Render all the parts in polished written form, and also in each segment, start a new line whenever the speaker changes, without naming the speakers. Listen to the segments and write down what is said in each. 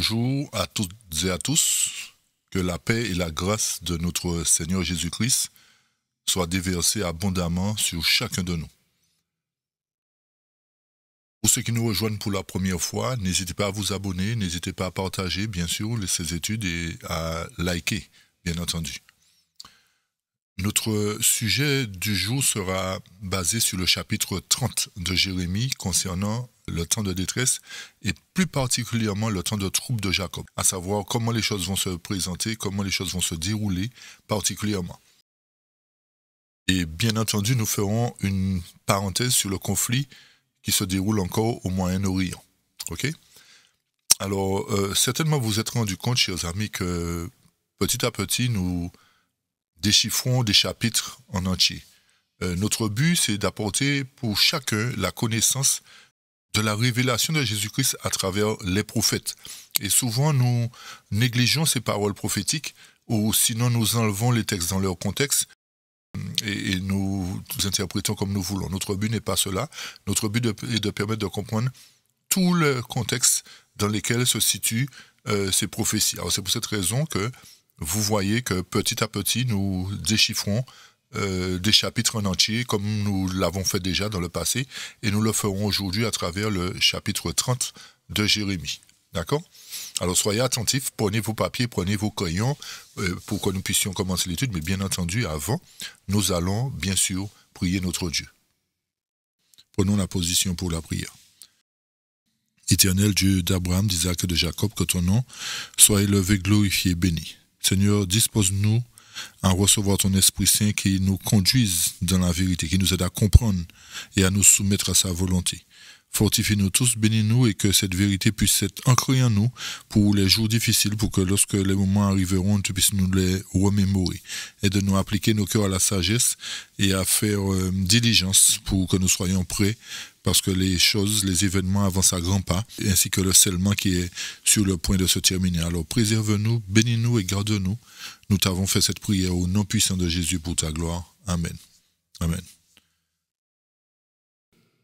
Bonjour à toutes et à tous, que la paix et la grâce de notre Seigneur Jésus-Christ soient déversées abondamment sur chacun de nous. Pour ceux qui nous rejoignent pour la première fois, n'hésitez pas à vous abonner, n'hésitez pas à partager bien sûr ces études et à liker, bien entendu. Notre sujet du jour sera basé sur le chapitre 30 de Jérémie concernant le temps de détresse et plus particulièrement le temps de trouble de Jacob, à savoir comment les choses vont se présenter, comment les choses vont se dérouler particulièrement. Et bien entendu, nous ferons une parenthèse sur le conflit qui se déroule encore au Moyen-Orient. Ok ? Alors, certainement vous êtes rendu compte, chers amis, que petit à petit, nous déchiffrons des chapitres en entier. Notre but, c'est d'apporter pour chacun la connaissance de la révélation de Jésus-Christ à travers les prophètes. Et souvent, nous négligeons ces paroles prophétiques ou sinon nous enlevons les textes dans leur contexte et nous interprétons comme nous voulons. Notre but n'est pas cela. Notre but est de permettre de comprendre tout le contexte dans lequel se situent ces prophéties. Alors c'est pour cette raison que vous voyez que petit à petit, nous déchiffrons des chapitres en entier, comme nous l'avons fait déjà dans le passé, et nous le ferons aujourd'hui à travers le chapitre 30 de Jérémie. D'accord ? Alors soyez attentifs, prenez vos papiers, prenez vos crayons, pour que nous puissions commencer l'étude, mais bien entendu, avant, nous allons bien sûr prier notre Dieu. Prenons la position pour la prière. Éternel Dieu d'Abraham, d'Isaac et de Jacob, que ton nom soit élevé, glorifié, béni. Seigneur, dispose-nous à recevoir ton Esprit Saint qui nous conduise dans la vérité, qui nous aide à comprendre et à nous soumettre à sa volonté. Fortifie-nous tous, bénis-nous et que cette vérité puisse être ancrée en nous pour les jours difficiles, pour que lorsque les moments arriveront, tu puisses nous les remémorer. Aide-nous à appliquer nos cœurs à la sagesse et à faire diligence pour que nous soyons prêts, parce que les choses, les événements avancent à grands pas, ainsi que le scellement qui est sur le point de se terminer. Alors préserve-nous, bénis-nous et garde-nous. Nous t'avons fait cette prière au nom puissant de Jésus pour ta gloire. Amen. Amen.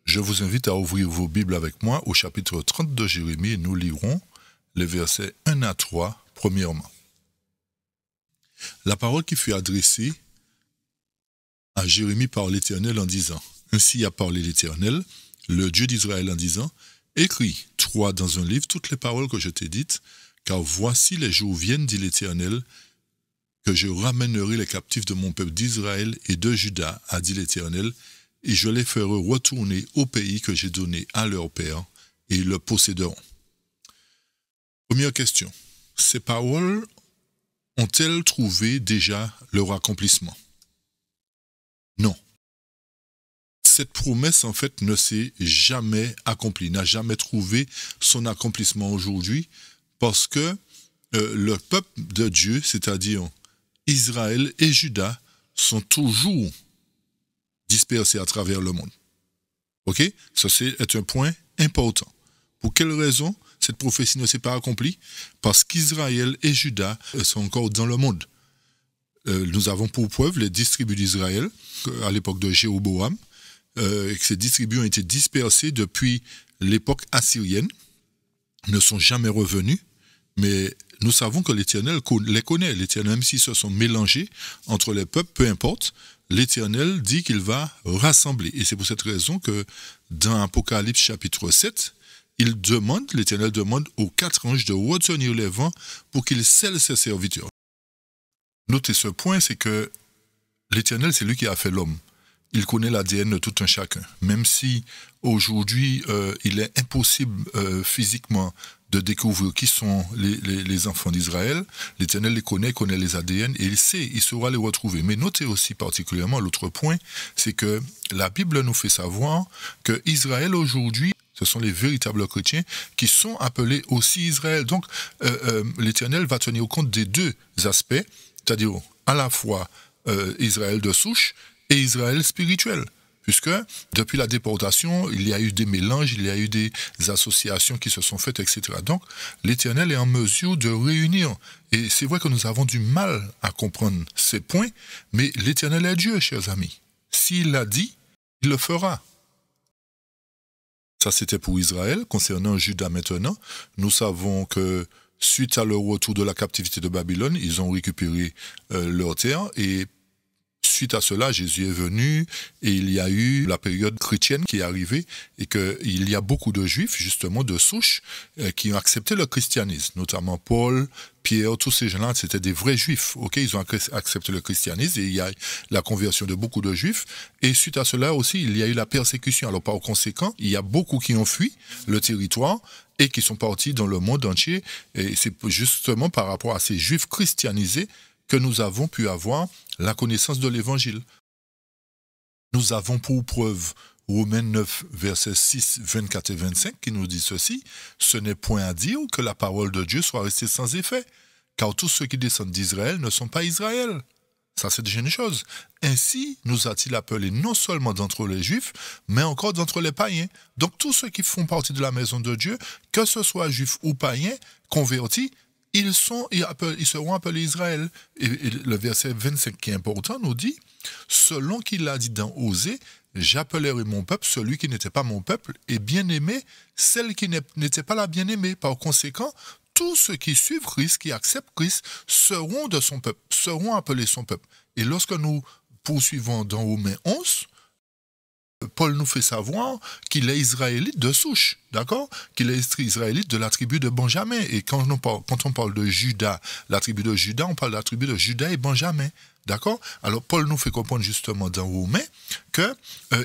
Je vous invite à ouvrir vos Bibles avec moi au chapitre 30 de Jérémie et nous lirons les versets 1 à 3 premièrement. La parole qui fut adressée à Jérémie par l'Éternel en disant « Ainsi a parlé l'Éternel, le Dieu d'Israël en disant « Écris, toi dans un livre, toutes les paroles que je t'ai dites, car voici les jours viennent, dit l'Éternel, que je ramènerai les captifs de mon peuple d'Israël et de Juda, a dit l'Éternel, et je les ferai retourner au pays que j'ai donné à leur père, et ils le posséderont. » Première question. Ces paroles ont-elles trouvé déjà leur accomplissement? Non. Cette promesse, en fait, ne s'est jamais accomplie, n'a jamais trouvé son accomplissement aujourd'hui, parce que le peuple de Dieu, c'est-à-dire Israël et Juda, sont toujours dispersés à travers le monde. Ok? Ça, c'est un point important. Pour quelle raison cette prophétie ne s'est pas accomplie? Parce qu'Israël et Juda sont encore dans le monde. Nous avons pour preuve les 10 tribus d'Israël, à l'époque de Jéroboam, et que ces 10 tribus ont été dispersées depuis l'époque assyrienne, ne sont jamais revenus, mais nous savons que l'Éternel les connaît. L'Éternel, même s'ils se sont mélangés entre les peuples, peu importe, l'Éternel dit qu'il va rassembler. Et c'est pour cette raison que dans Apocalypse chapitre 7, l'Éternel demande aux 4 anges de retenir les vents pour qu'ils scellent ses serviteurs. Notez ce point, c'est que l'Éternel, c'est lui qui a fait l'homme. Il connaît l'ADN de tout un chacun. Même si aujourd'hui, il est impossible physiquement de découvrir qui sont les enfants d'Israël, l'Éternel les connaît, connaît les ADN et il saura les retrouver. Mais notez aussi particulièrement l'autre point, c'est que la Bible nous fait savoir que Israël aujourd'hui, ce sont les véritables chrétiens qui sont appelés aussi Israël. Donc l'Éternel va tenir compte des deux aspects, c'est-à-dire à la fois Israël de souche et Israël spirituel. Puisque depuis la déportation, il y a eu des mélanges, il y a eu des associations qui se sont faites, etc. Donc, l'Éternel est en mesure de réunir. Et c'est vrai que nous avons du mal à comprendre ces points, mais l'Éternel est Dieu, chers amis. S'il l'a dit, il le fera. Ça, c'était pour Israël. Concernant Juda maintenant, nous savons que suite à leur retour de la captivité de Babylone, ils ont récupéré leur terre et suite à cela, Jésus est venu et il y a eu la période chrétienne qui est arrivée et qu'il y a beaucoup de juifs, justement, de souche, qui ont accepté le christianisme, notamment Paul, Pierre, tous ces gens-là, c'était des vrais juifs, ok? Ils ont accepté le christianisme et il y a la conversion de beaucoup de juifs. Et suite à cela aussi, il y a eu la persécution. Alors par conséquent, il y a beaucoup qui ont fui le territoire et qui sont partis dans le monde entier. Et c'est justement par rapport à ces juifs christianisés que nous avons pu avoir la connaissance de l'Évangile. Nous avons pour preuve Romains 9, versets 6, 24 et 25 qui nous dit ceci: « Ce n'est point à dire que la parole de Dieu soit restée sans effet, car tous ceux qui descendent d'Israël ne sont pas Israël. » Ça, c'est déjà une chose. Ainsi, nous a-t-il appelés non seulement d'entre les Juifs, mais encore d'entre les païens. Donc, tous ceux qui font partie de la maison de Dieu, que ce soit juifs ou païens, convertis, ils seront appelés Israël. Et le verset 25 qui est important nous dit, selon qu'il a dit dans Osée, j'appellerai mon peuple celui qui n'était pas mon peuple, et bien-aimé celle qui n'était pas la bien-aimée. Par conséquent, tous ceux qui suivent Christ, qui acceptent Christ, seront de son peuple, seront appelés son peuple. Et lorsque nous poursuivons dans Romains 11, Paul nous fait savoir qu'il est israélite de souche, d'accord? Qu'il est israélite de la tribu de Benjamin. Et quand on parle de Juda, la tribu de Juda, on parle de la tribu de Juda et Benjamin, d'accord? Alors Paul nous fait comprendre justement dans Romains que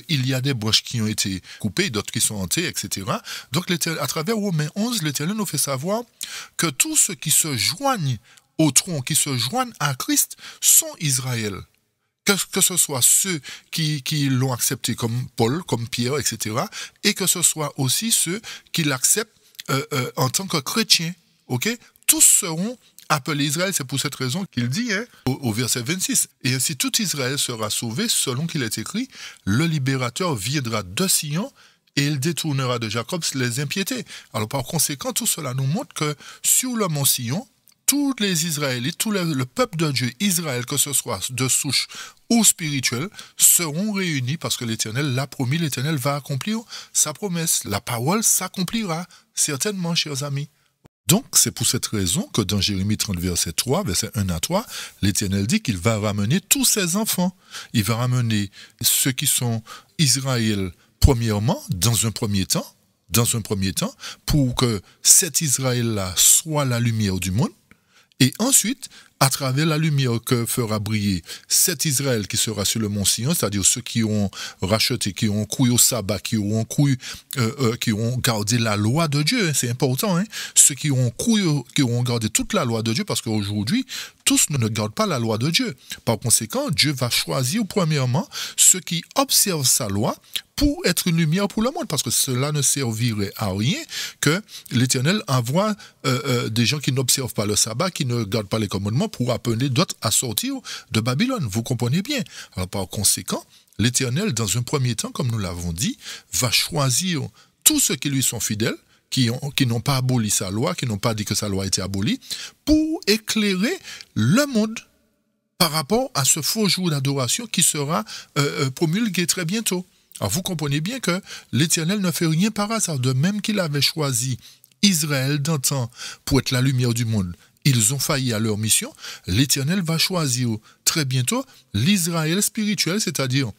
il y a des branches qui ont été coupées, d'autres qui sont hantées, etc. Donc à travers Romains 11, l'Éternel nous fait savoir que tous ceux qui se joignent au tronc, qui se joignent à Christ, sont Israël. Que ce soit ceux qui l'ont accepté comme Paul, comme Pierre, etc., et que ce soit aussi ceux qui l'acceptent en tant que chrétiens, ok? Tous seront appelés Israël. C'est pour cette raison qu'il dit au verset 26, « Et ainsi tout Israël sera sauvé, selon qu'il est écrit, le libérateur viendra de Sion, et il détournera de Jacob les impiétés. » Alors par conséquent, tout cela nous montre que sur le mont Sion, tous les Israélites, tout le peuple de Dieu, Israël, que ce soit de souche ou spirituel, seront réunis parce que l'Éternel l'a promis, l'Éternel va accomplir sa promesse. La parole s'accomplira, certainement, chers amis. Donc, c'est pour cette raison que dans Jérémie 30, verset 3, verset 1 à 3, l'Éternel dit qu'il va ramener tous ses enfants. Il va ramener ceux qui sont Israël, premièrement, dans un premier temps, pour que cet Israël-là soit la lumière du monde. Et ensuite, à travers la lumière que fera briller cet Israël qui sera sur le mont Sion, c'est-à-dire ceux qui ont racheté, qui ont cru au sabbat, qui ont gardé la loi de Dieu, c'est important, ceux qui ont gardé toute la loi de Dieu, parce qu'aujourd'hui, tous ne gardent pas la loi de Dieu. Par conséquent, Dieu va choisir premièrement ceux qui observent sa loi pour être une lumière pour le monde, parce que cela ne servirait à rien que l'Éternel envoie des gens qui n'observent pas le sabbat, qui ne gardent pas les commandements, pour appeler d'autres à sortir de Babylone. Vous comprenez bien. Alors par conséquent, l'Éternel, dans un premier temps, comme nous l'avons dit, va choisir tous ceux qui lui sont fidèles, qui n'ont pas aboli sa loi, qui n'ont pas dit que sa loi a été abolie, pour éclairer le monde par rapport à ce faux jour d'adoration qui sera promulgué très bientôt. Alors vous comprenez bien que l'Éternel ne fait rien par hasard. De même qu'il avait choisi Israël d'antan pour être la lumière du monde, ils ont failli à leur mission, l'Éternel va choisir très bientôt l'Israël spirituel, c'est-à-dire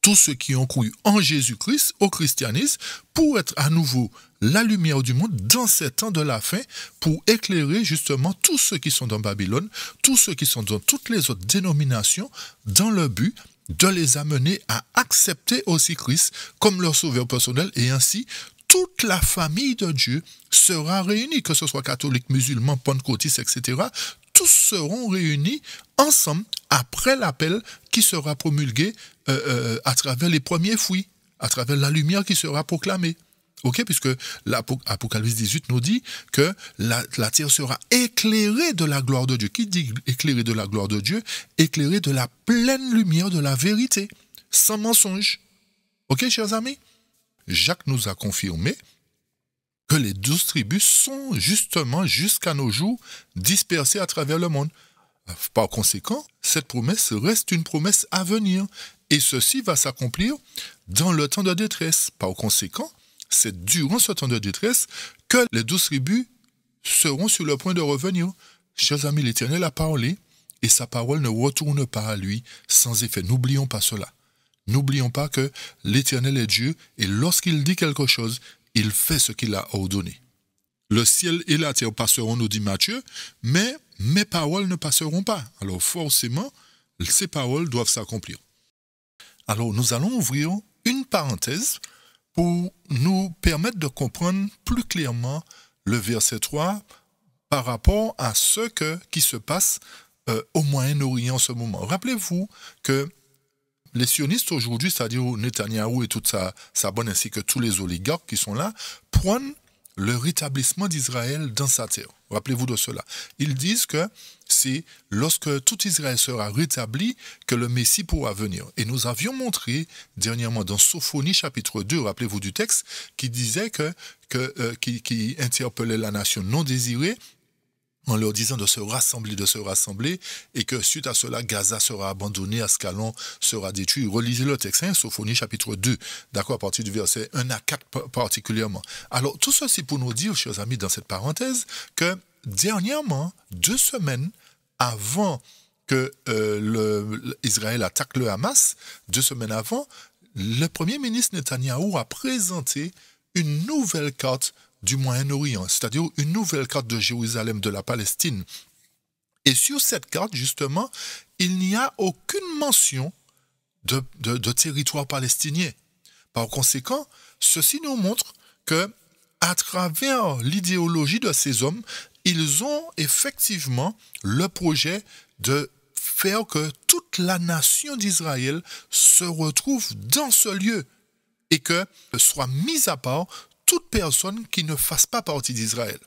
tous ceux qui ont cru en Jésus-Christ, au christianisme, pour être à nouveau la lumière du monde dans ces temps de la fin, pour éclairer justement tous ceux qui sont dans Babylone, tous ceux qui sont dans toutes les autres dénominations, dans le but de les amener à accepter aussi Christ comme leur sauveur personnel, et ainsi toute la famille de Dieu sera réunie, que ce soit catholiques, musulmans, pentecôtistes, etc. Tous seront réunis ensemble après l'appel qui sera promulgué à travers les premiers fruits, à travers la lumière qui sera proclamée. Ok, puisque l'Apocalypse 18 nous dit que la terre sera éclairée de la gloire de Dieu. Qui dit éclairée de la gloire de Dieu? Éclairée de la pleine lumière de la vérité, sans mensonge. Ok, chers amis? Jacques nous a confirmé que les 12 tribus sont justement jusqu'à nos jours dispersées à travers le monde. Par conséquent, cette promesse reste une promesse à venir, et ceci va s'accomplir dans le temps de détresse. Par conséquent, c'est durant ce temps de détresse que les 12 tribus seront sur le point de revenir. Chers amis, l'Éternel a parlé et sa parole ne retourne pas à lui sans effet. N'oublions pas cela. N'oublions pas que l'Éternel est Dieu et lorsqu'il dit quelque chose, il fait ce qu'il a ordonné. Le ciel et la terre passeront, nous dit Matthieu, mais mes paroles ne passeront pas. Alors forcément, ces paroles doivent s'accomplir. Alors nous allons ouvrir une parenthèse pour nous permettre de comprendre plus clairement le verset 3 par rapport à ce qui se passe au Moyen-Orient en ce moment. Rappelez-vous que les sionistes aujourd'hui, c'est-à-dire Netanyahou et toute sa bande ainsi que tous les oligarques qui sont là, prônent le rétablissement d'Israël dans sa terre. Rappelez-vous de cela. Ils disent que c'est lorsque tout Israël sera rétabli que le Messie pourra venir. Et nous avions montré dernièrement dans Sophonie chapitre 2, rappelez-vous du texte, qui disait qui interpellait la nation non désirée en leur disant de se rassembler, et que suite à cela, Gaza sera abandonné, Ascalon sera détruit. Relisez le texte, Sophonie chapitre 2, d'accord, à partir du verset 1 à 4 particulièrement. Alors, tout ceci pour nous dire, chers amis, dans cette parenthèse, que dernièrement, 2 semaines avant que Israël attaque le Hamas, 2 semaines avant, le premier ministre Netanyahou a présenté une nouvelle carte du Moyen-Orient, c'est-à-dire une nouvelle carte de Jérusalem, de la Palestine. Et sur cette carte, justement, il n'y a aucune mention de territoire palestinien. Par conséquent, ceci nous montre que, à travers l'idéologie de ces hommes, ils ont effectivement le projet de faire que toute la nation d'Israël se retrouve dans ce lieu et que soit mise à part toute personne qui ne fasse pas partie d'Israël.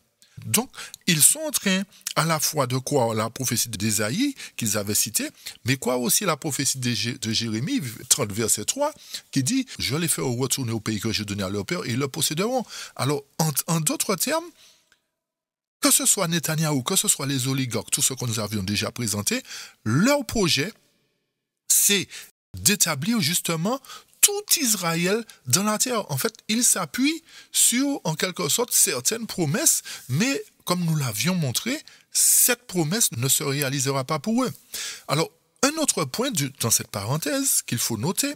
Donc, ils sont en train à la fois de croire la prophétie d'Ésaïe qu'ils avaient citée, mais croire aussi la prophétie de Jérémie, 30 verset 3, qui dit « Je les ferai retourner au pays que j'ai donné à leur père et ils le posséderont ». Alors, en d'autres termes, que ce soit Netanyahou, que ce soit les oligarques, tout ce que nous avions déjà présenté, leur projet, c'est d'établir justement tout Israël dans la terre. En fait, il s'appuie sur, en quelque sorte, certaines promesses, mais comme nous l'avions montré, cette promesse ne se réalisera pas pour eux. Alors, un autre point dans cette parenthèse qu'il faut noter,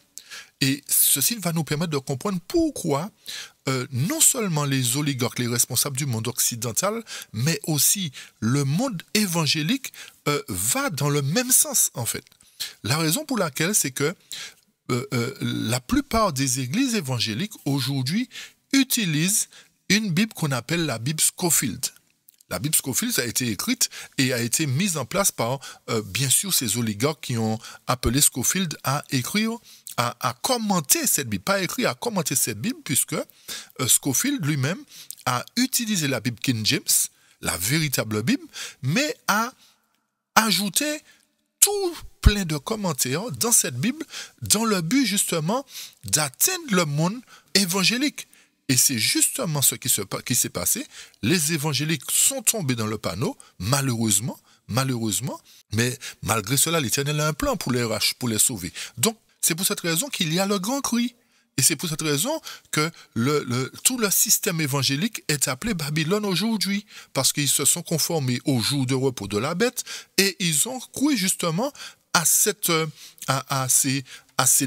et ceci va nous permettre de comprendre pourquoi non seulement les oligarques, les responsables du monde occidental, mais aussi le monde évangélique va dans le même sens, en fait. La raison pour laquelle, c'est que la plupart des églises évangéliques aujourd'hui utilisent une Bible qu'on appelle la Bible Scofield. La Bible Scofield a été écrite et a été mise en place par, bien sûr, ces oligarques qui ont appelé Scofield à écrire, à commenter cette Bible. Pas écrire, à commenter cette Bible, puisque Scofield lui-même a utilisé la Bible King James, la véritable Bible, mais a ajouté tout plein de commentaires dans cette Bible, dans le but justement d'atteindre le monde évangélique. Et c'est justement ce qui s'est passé. Les évangéliques sont tombés dans le panneau, malheureusement, mais malgré cela, l'Éternel a un plan pour les sauver. Donc, c'est pour cette raison qu'il y a le grand cri. Et c'est pour cette raison que tout le système évangélique est appelé Babylone aujourd'hui, parce qu'ils se sont conformés au jour de repos de la bête, et ils ont cru justement à ces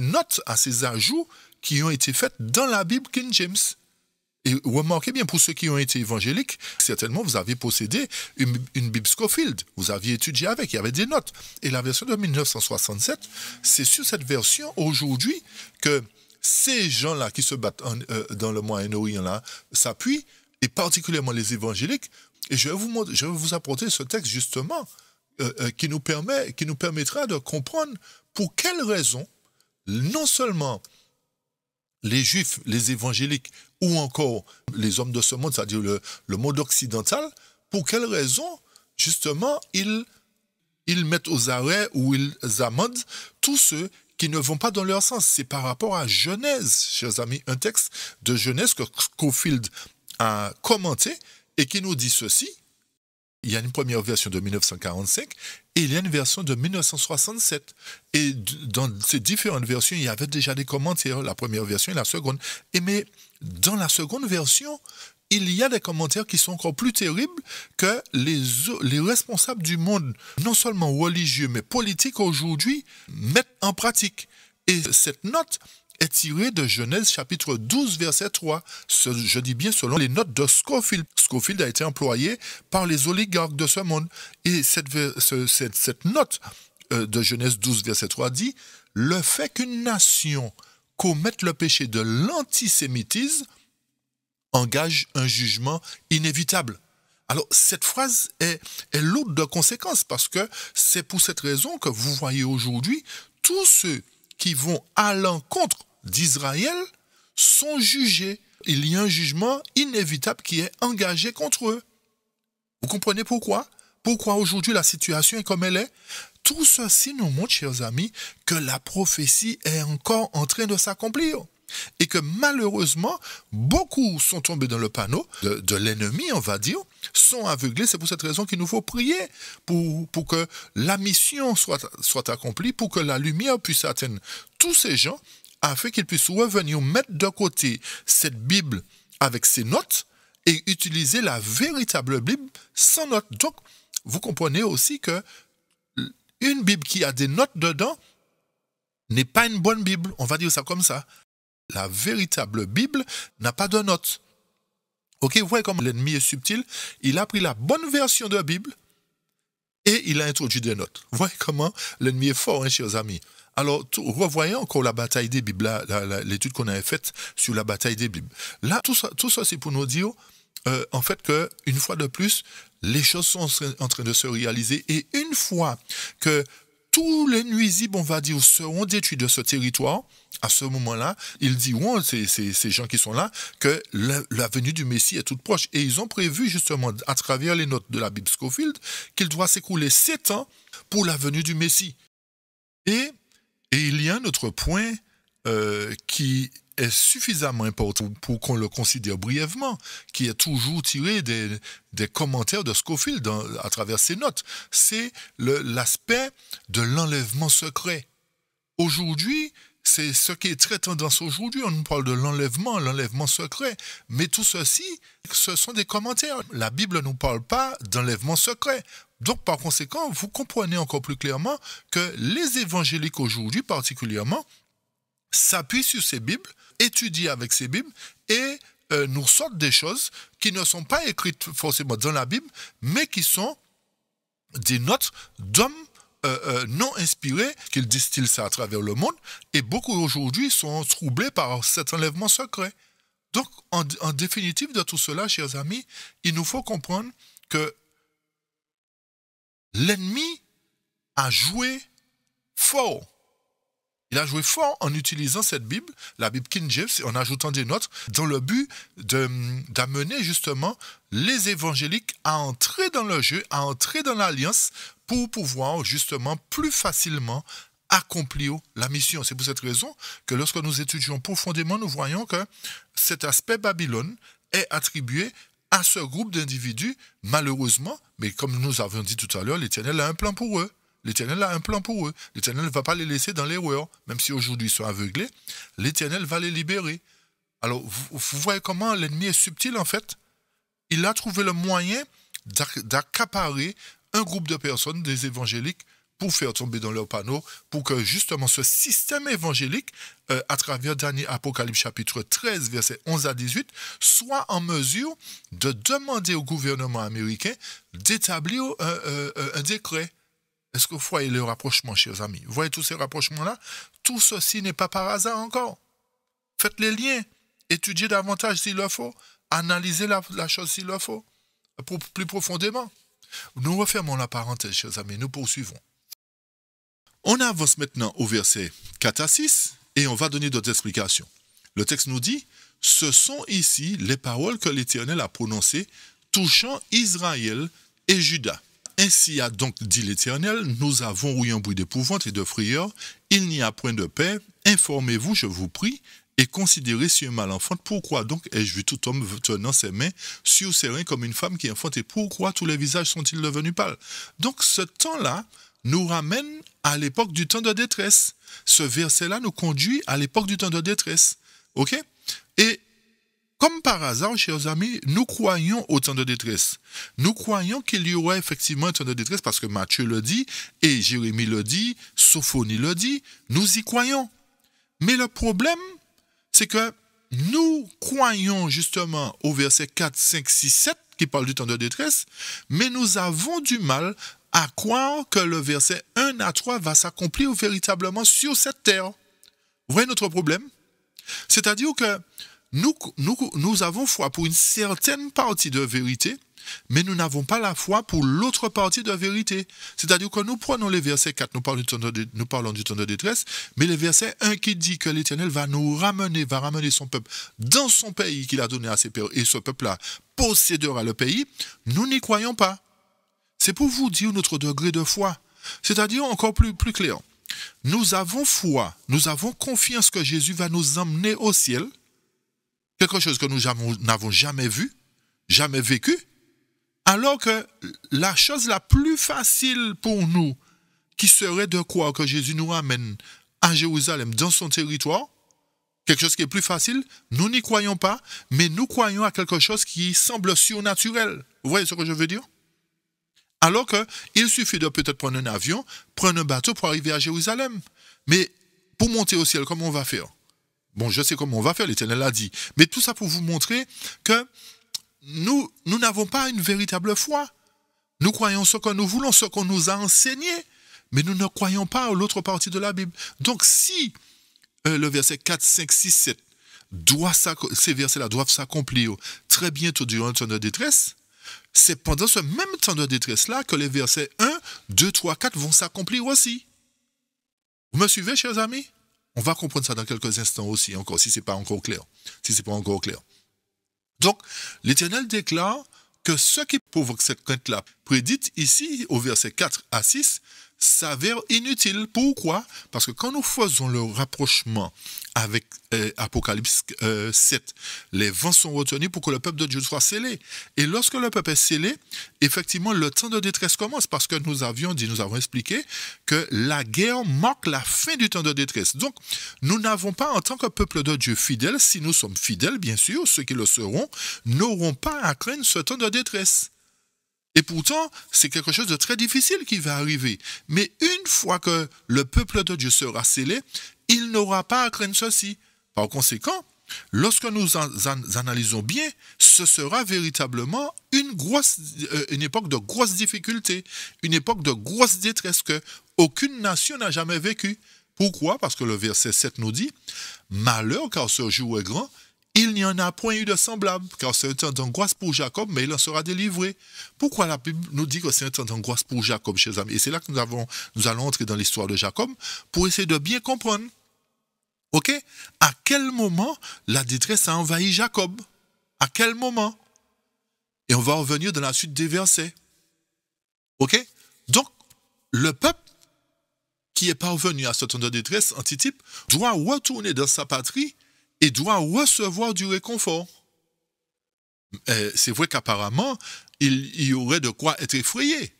notes, à ces ajouts qui ont été faits dans la Bible King James. Et remarquez bien, pour ceux qui ont été évangéliques, certainement vous avez possédé une Bible Scofield, vous aviez étudié avec, il y avait des notes. Et la version de 1967, c'est sur cette version aujourd'hui que ces gens-là qui se battent dans le Moyen-Orient là s'appuient, et particulièrement les évangéliques. Et je vais vous apporter ce texte justement qui nous permettra de comprendre pour quelles raisons non seulement les Juifs, les évangéliques ou encore les hommes de ce monde, c'est-à-dire le monde occidental, pour quelles raisons justement ils mettent aux arrêts ou ils amendent tous ceux qui ne vont pas dans leur sens. C'est par rapport à Genèse, chers amis, un texte de Genèse que Scofield a commenté et qui nous dit ceci. Il y a une première version de 1945 et il y a une version de 1967. Et dans ces différentes versions, il y avait déjà des commentaires, la première version et la seconde. Mais dans la seconde version, il y a des commentaires qui sont encore plus terribles que les responsables du monde, non seulement religieux, mais politiques aujourd'hui, mettent en pratique. Et cette note est tirée de Genèse chapitre 12, verset 3. Je dis bien selon les notes de Scofield. Scofield a été employé par les oligarques de ce monde. Et cette note de Genèse 12, verset 3 dit « Le fait qu'une nation commette le péché de l'antisémitisme engage un jugement inévitable. » Alors, cette phrase est lourde de conséquences parce que c'est pour cette raison que vous voyez aujourd'hui tous ceux qui vont à l'encontre d'Israël sont jugés. Il y a un jugement inévitable qui est engagé contre eux. Vous comprenez pourquoi? Pourquoi aujourd'hui la situation est comme elle est? Tout ceci nous montre, chers amis, que la prophétie est encore en train de s'accomplir. Et que malheureusement, beaucoup sont tombés dans le panneau de l'ennemi, on va dire, sont aveuglés. C'est pour cette raison qu'il nous faut prier pour que la mission soit accomplie, pour que la lumière puisse atteindre tous ces gens, afin qu'ils puissent revenir mettre de côté cette Bible avec ses notes et utiliser la véritable Bible sans notes. Donc, vous comprenez aussi que une Bible qui a des notes dedans n'est pas une bonne Bible. On va dire ça comme ça. La véritable Bible n'a pas de notes. Ok, vous voyez comment l'ennemi est subtil. Il a pris la bonne version de la Bible et il a introduit des notes. Vous voyez comment l'ennemi est fort, hein, chers amis. Alors, revoyons encore la bataille des Bibles, l'étude qu'on avait faite sur la bataille des Bibles. Là, tout ça c'est pour nous dire, en fait, qu'une fois de plus, les choses sont en train de se réaliser. Et une fois que tous les nuisibles, on va dire, seront détruits de ce territoire, à ce moment-là, ils diront, ces gens qui sont là, que la venue du Messie est toute proche. Et ils ont prévu, justement, à travers les notes de la Bible Scofield, qu'il doit s'écouler 7 ans pour la venue du Messie. Et il y a un autre point qui est suffisamment important pour qu'on le considère brièvement, qui est toujours tiré des commentaires de Scofield à travers ses notes. C'est l'aspect de l'enlèvement secret. Aujourd'hui, c'est ce qui est très tendance aujourd'hui. On nous parle de l'enlèvement secret. Mais tout ceci, ce sont des commentaires. La Bible ne nous parle pas d'enlèvement secret. Donc, par conséquent, vous comprenez encore plus clairement que les évangéliques aujourd'hui, particulièrement, s'appuient sur ces Bibles, étudient avec ces Bibles et nous sortent des choses qui ne sont pas écrites forcément dans la Bible, mais qui sont des notes d'hommes non inspirés, qu'ils distillent ça à travers le monde, et beaucoup aujourd'hui sont troublés par cet enlèvement secret. Donc, en définitive de tout cela, chers amis, il nous faut comprendre que l'ennemi a joué fort. Il a joué fort en utilisant cette Bible, la Bible King James, en ajoutant des notes, dans le but d'amener justement les évangéliques à entrer dans le jeu, à entrer dans l'alliance, pour pouvoir justement plus facilement accomplir la mission. C'est pour cette raison que lorsque nous étudions profondément, nous voyons que cet aspect Babylone est attribué à ce groupe d'individus, malheureusement, mais comme nous avons dit tout à l'heure, l'Éternel a un plan pour eux. L'Éternel a un plan pour eux. L'Éternel ne va pas les laisser dans l'erreur, même si aujourd'hui ils sont aveuglés. L'Éternel va les libérer. Alors, vous voyez comment l'ennemi est subtil, en fait. Il a trouvé le moyen d'accaparer un groupe de personnes, des évangéliques, pour faire tomber dans leur panneau, pour que justement ce système évangélique, à travers dernier Apocalypse chapitre 13, versets 11 à 18, soit en mesure de demander au gouvernement américain d'établir un décret. Est-ce que vous voyez le rapprochement, chers amis? Vous voyez tous ces rapprochements-là? Tout ceci n'est pas par hasard encore. Faites les liens, étudiez davantage s'il le faut, analysez la chose s'il le faut, plus profondément. Nous refermons la parenthèse, chers amis, nous poursuivons. On avance maintenant au verset 4 à 6 et on va donner d'autres explications. Le texte nous dit, « Ce sont ici les paroles que l'Éternel a prononcées touchant Israël et Juda. Ainsi a donc dit l'Éternel, nous avons eu un bruit d'épouvante et de frayeur, il n'y a point de paix, informez-vous, je vous prie, et considérez si un mal enfante, pourquoi donc ai-je vu tout homme tenant ses mains sur ses reins comme une femme qui enfante, et pourquoi tous les visages sont-ils devenus pâles ?» Donc ce temps-là nous ramène à l'époque du temps de détresse. Ce verset-là nous conduit à l'époque du temps de détresse. Ok? Et Comme par hasard, chers amis, nous croyons au temps de détresse. Nous croyons qu'il y aura effectivement un temps de détresse parce que Matthieu le dit, et Jérémie le dit, Sophonie le dit, nous y croyons. Mais le problème, c'est que nous croyons justement au verset 4, 5, 6, 7 qui parle du temps de détresse, mais nous avons du mal à croire que le verset 1 à 3 va s'accomplir véritablement sur cette terre. Vous voyez notre problème? C'est-à-dire que nous avons foi pour une certaine partie de vérité, mais nous n'avons pas la foi pour l'autre partie de vérité. C'est-à-dire que nous prenons les versets 4, nous parlons du temps de détresse, mais le verset 1 qui dit que l'Éternel va ramener son peuple dans son pays qu'il a donné à ses pères, et ce peuple-là possédera le pays, nous n'y croyons pas. C'est pour vous dire notre degré de foi. C'est-à-dire encore plus clair. Nous avons foi, nous avons confiance que Jésus va nous emmener au ciel, quelque chose que nous n'avons jamais vu, jamais vécu, alors que la chose la plus facile pour nous, qui serait de croire que Jésus nous ramène à Jérusalem, dans son territoire, quelque chose qui est plus facile, nous n'y croyons pas, mais nous croyons à quelque chose qui semble surnaturel. Vous voyez ce que je veux dire? Alors qu'il suffit de peut-être prendre un avion, prendre un bateau pour arriver à Jérusalem. Mais pour monter au ciel, comment on va faire? Bon, je sais comment on va faire, l'Éternel l'a dit. Mais tout ça pour vous montrer que nous n'avons pas une véritable foi. Nous croyons ce que nous voulons, ce qu'on nous a enseigné, mais nous ne croyons pas à l'autre partie de la Bible. Donc si le verset 4, 5, 6, 7, ces versets-là doivent s'accomplir très bientôt durant le temps de détresse, c'est pendant ce même temps de détresse-là que les versets 1, 2, 3, 4 vont s'accomplir aussi. Vous me suivez, chers amis? On va comprendre ça dans quelques instants aussi, encore, si ce n'est pas encore clair. Donc, l'Éternel déclare que ce qui provoque cette crainte-là, prédite ici, au verset 4 à 6, s'avère inutile. Pourquoi? Parce que quand nous faisons le rapprochement avec Apocalypse 7, les vents sont retenus pour que le peuple de Dieu soit scellé. Et lorsque le peuple est scellé, effectivement, le temps de détresse commence parce que nous avons expliqué que la guerre marque la fin du temps de détresse. Donc, nous n'avons pas, en tant que peuple de Dieu fidèle, si nous sommes fidèles, bien sûr, ceux qui le seront, n'auront pas à craindre ce temps de détresse. Et pourtant, c'est quelque chose de très difficile qui va arriver. Mais une fois que le peuple de Dieu sera scellé, il n'aura pas à craindre ceci. Par conséquent, lorsque nous analysons bien, ce sera véritablement une époque de grosse difficulté, une époque de grosse détresse que aucune nation n'a jamais vécue. Pourquoi? Parce que le verset 7 nous dit « Malheur, car ce jour est grand, il n'y en a point eu de semblable, car c'est un temps d'angoisse pour Jacob, mais il en sera délivré. » Pourquoi la Bible nous dit que c'est un temps d'angoisse pour Jacob, chers amis? Et c'est là que nous allons entrer dans l'histoire de Jacob pour essayer de bien comprendre. Ok? À quel moment la détresse a envahi Jacob? À quel moment? Et on va revenir dans la suite des versets. Ok? Donc, le peuple qui est parvenu à ce temps de détresse, antitype, doit retourner dans sa patrie et doit recevoir du réconfort. C'est vrai qu'apparemment, il y aurait de quoi être effrayé.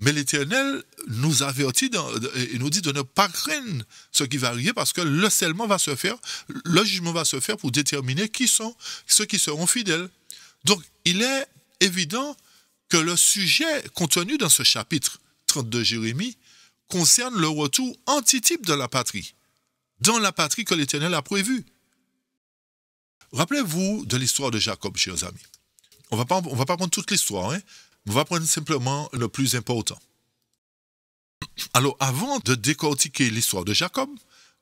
Mais l'Éternel nous avertit et nous dit de ne pas craindre ce qui va arriver parce que le scellement va se faire, le jugement va se faire pour déterminer qui sont ceux qui seront fidèles. Donc, il est évident que le sujet contenu dans ce chapitre 30 de Jérémie concerne le retour antitype de la patrie, dans la patrie que l'Éternel a prévue. Rappelez-vous de l'histoire de Jacob, chers amis. On va pas prendre toute l'histoire, hein? On va prendre simplement le plus important. Alors, avant de décortiquer l'histoire de Jacob,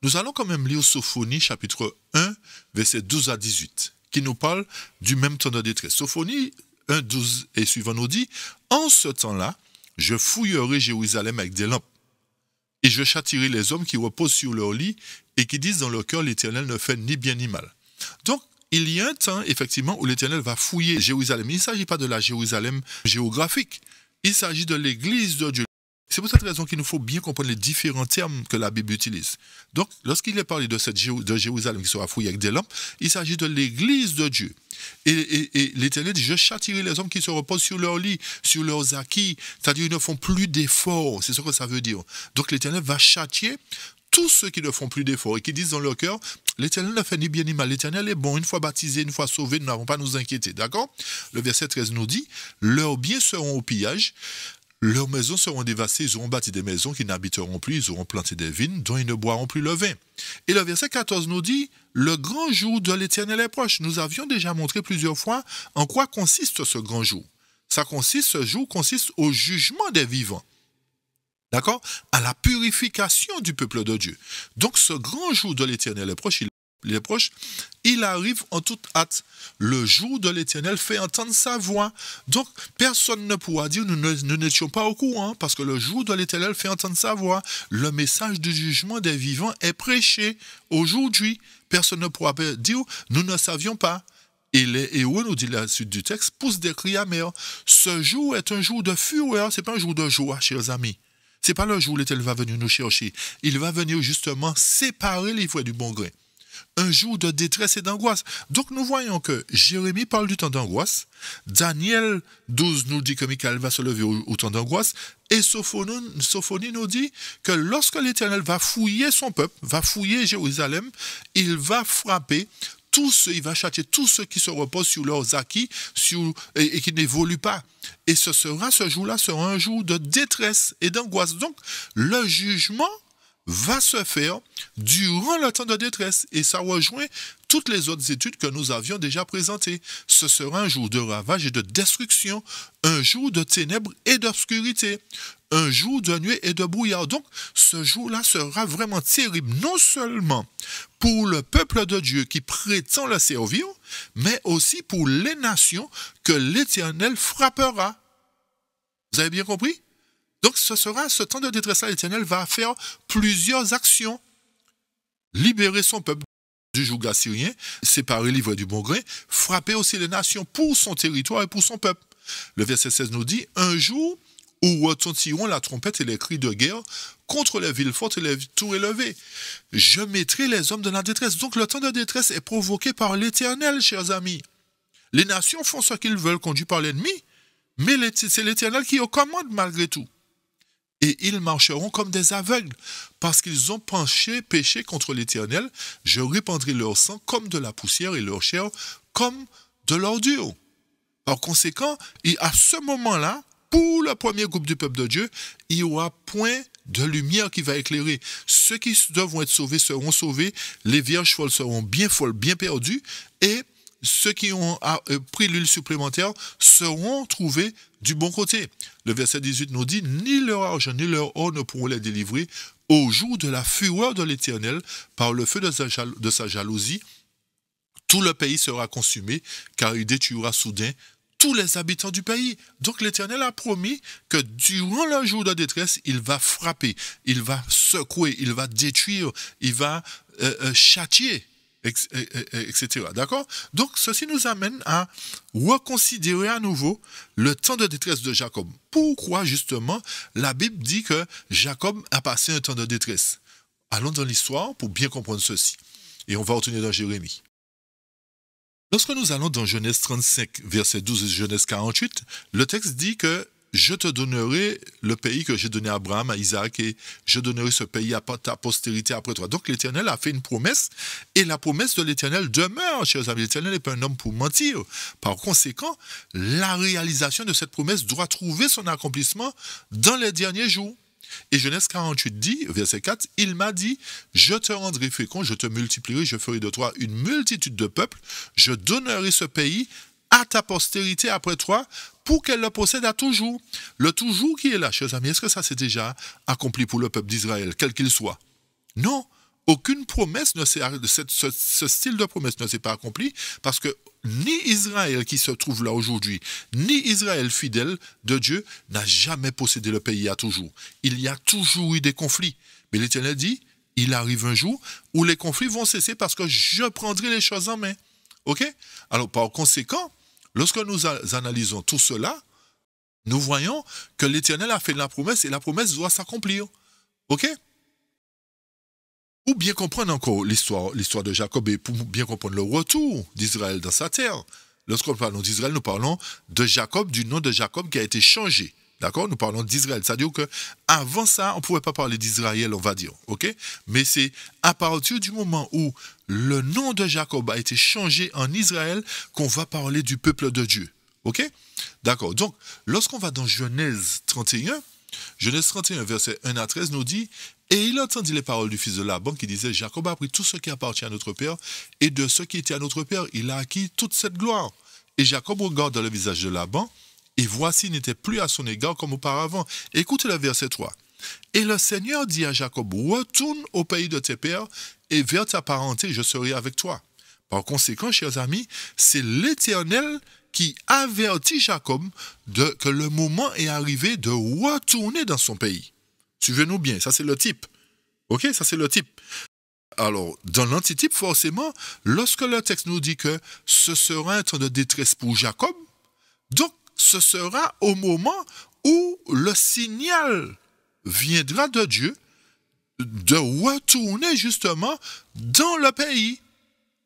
nous allons quand même lire Sophonie, chapitre 1, versets 12 à 18, qui nous parle du même temps de détresse. Sophonie 1, 12 et suivant nous dit « En ce temps-là, je fouillerai Jérusalem avec des lampes, et je châtierai les hommes qui reposent sur leur lit et qui disent dans leur cœur, l'Éternel ne fait ni bien ni mal. » Donc, il y a un temps, effectivement, où l'Éternel va fouiller Jérusalem. Il ne s'agit pas de la Jérusalem géographique. Il s'agit de l'Église de Dieu. C'est pour cette raison qu'il nous faut bien comprendre les différents termes que la Bible utilise. Donc, lorsqu'il est parlé de Jérusalem qui sera fouillée avec des lampes, il s'agit de l'Église de Dieu. Et l'Éternel dit, je châtierai les hommes qui se reposent sur leur lit, sur leurs acquis. C'est-à-dire, ils ne font plus d'efforts. C'est ce que ça veut dire. Donc, l'Éternel va châtier tous ceux qui ne font plus d'efforts et qui disent dans leur cœur, l'Éternel ne fait ni bien ni mal, l'Éternel est bon, une fois baptisé, une fois sauvé, nous n'avons pas à nous inquiéter, d'accord? Le verset 13 nous dit, leurs biens seront au pillage, leurs maisons seront dévastées, ils auront bâti des maisons qui n'habiteront plus, ils auront planté des vignes dont ils ne boiront plus le vin. Et le verset 14 nous dit, le grand jour de l'Éternel est proche. Nous avions déjà montré plusieurs fois en quoi consiste ce grand jour. Ce jour consiste au jugement des vivants. D'accord? À la purification du peuple de Dieu. Donc ce grand jour de l'Éternel est proche, il arrive en toute hâte. Le jour de l'Éternel fait entendre sa voix. Donc personne ne pourra dire nous n'étions pas au courant, parce que le jour de l'Éternel fait entendre sa voix. Le message du jugement des vivants est prêché aujourd'hui. Personne ne pourra dire nous ne savions pas. Et les héros, nous dit la suite du texte, poussent des cris amers. Ce jour est un jour de fureur, c'est pas un jour de joie, chers amis. C'est pas le jour où l'Éternel va venir nous chercher. Il va venir justement séparer les vrais du bon grain. Un jour de détresse et d'angoisse. Donc nous voyons que Jérémie parle du temps d'angoisse. Daniel 12 nous dit que Michael va se lever au temps d'angoisse. Et Sophonie nous dit que lorsque l'Éternel va fouiller son peuple, va fouiller Jérusalem, il va frapper il va châtier tous ceux qui se reposent sur leurs acquis et qui n'évoluent pas. Et ce jour-là sera un jour de détresse et d'angoisse. Donc, le jugement va se faire durant le temps de détresse. Et ça rejoint toutes les autres études que nous avions déjà présentées. Ce sera un jour de ravage et de destruction, un jour de ténèbres et d'obscurité, un jour de nuée et de brouillard. Donc, ce jour-là sera vraiment terrible, non seulement pour le peuple de Dieu qui prétend le servir, mais aussi pour les nations que l'Éternel frappera. Vous avez bien compris? Donc, ce temps de détresse-là, l'Éternel va faire plusieurs actions. Libérer son peuple du joug assyrien, séparer l'ivraie du bon grain, frapper aussi les nations pour son territoire et pour son peuple. Le verset 16 nous dit, un jour où retentiront la trompette et les cris de guerre contre les villes fortes et les tours élevées. Je mettrai les hommes dans la détresse. Donc le temps de détresse est provoqué par l'Éternel, chers amis. Les nations font ce qu'ils veulent, conduits par l'ennemi, mais c'est l'Éternel qui commande malgré tout. Et ils marcheront comme des aveugles, parce qu'ils ont péché contre l'Éternel. Je répandrai leur sang comme de la poussière et leur chair comme de l'ordure. Par conséquent, à ce moment-là, pour le premier groupe du peuple de Dieu, il n'y aura point de lumière qui va éclairer. Ceux qui devront être sauvés seront sauvés, les vierges folles, bien perdues, et ceux qui ont pris l'huile supplémentaire seront trouvés du bon côté. Le verset 18 nous dit, ni leur argent ni leur or ne pourront les délivrer au jour de la fureur de l'Éternel par le feu de sa jalousie. Tout le pays sera consumé, car il détruira soudain tous les habitants du pays. Donc l'Éternel a promis que durant le jour de détresse, il va frapper, il va secouer, il va détruire, il va châtier, etc. D'accord? Donc ceci nous amène à reconsidérer à nouveau le temps de détresse de Jacob. Pourquoi justement la Bible dit que Jacob a passé un temps de détresse? Allons dans l'histoire pour bien comprendre ceci. Et on va retourner dans Jérémie. Lorsque nous allons dans Genèse 35, verset 12 et Genèse 48, le texte dit que je te donnerai le pays que j'ai donné à Abraham, à Isaac, et je donnerai ce pays à ta postérité après toi. Donc l'Éternel a fait une promesse, et la promesse de l'Éternel demeure, chers amis. L'Éternel n'est pas un homme pour mentir. Par conséquent, la réalisation de cette promesse doit trouver son accomplissement dans les derniers jours. Et Genèse 48 dit, verset 4, « Il m'a dit, je te rendrai fécond, je te multiplierai, je ferai de toi une multitude de peuples, je donnerai ce pays à ta postérité après toi, pour qu'elle le possède à toujours. » Le toujours qui est là, chers amis, est-ce que ça s'est déjà accompli pour le peuple d'Israël, quel qu'il soit? Non, aucune promesse, ce style de promesse ne s'est pas accompli, parce que ni Israël qui se trouve là aujourd'hui, ni Israël fidèle de Dieu n'a jamais possédé le pays à toujours. Il y a toujours eu des conflits. Mais l'Éternel dit, il arrive un jour où les conflits vont cesser parce que je prendrai les choses en main. Ok? Alors par conséquent, lorsque nous analysons tout cela, nous voyons que l'Éternel a fait la promesse et la promesse doit s'accomplir. Ok? Pour bien comprendre encore l'histoire de Jacob et pour bien comprendre le retour d'Israël dans sa terre, lorsque nous parlons d'Israël, nous parlons de Jacob, du nom de Jacob qui a été changé. D'accord? Nous parlons d'Israël. C'est-à-dire que avant ça, on ne pouvait pas parler d'Israël, on va dire. OK? Mais c'est à partir du moment où le nom de Jacob a été changé en Israël qu'on va parler du peuple de Dieu. OK? D'accord. Donc, lorsqu'on va dans Genèse 31, verset 1 à 13 nous dit « Et il entendit les paroles du fils de Laban qui disait « Jacob a pris tout ce qui appartient à notre père, et de ce qui était à notre père, il a acquis toute cette gloire. » Et Jacob regarde dans le visage de Laban, et voici, il n'était plus à son égard comme auparavant. Écoutez le verset 3. Et le Seigneur dit à Jacob, retourne au pays de tes pères et vers ta parenté, je serai avec toi. Par conséquent, chers amis, c'est l'Éternel qui avertit Jacob que le moment est arrivé de retourner dans son pays. Suivez-nous bien, ça c'est le type. Ok, ça c'est le type. Alors, dans l'antitype, forcément, lorsque le texte nous dit que ce sera un temps de détresse pour Jacob, donc ce sera au moment où le signal viendra de Dieu de retourner justement dans le pays.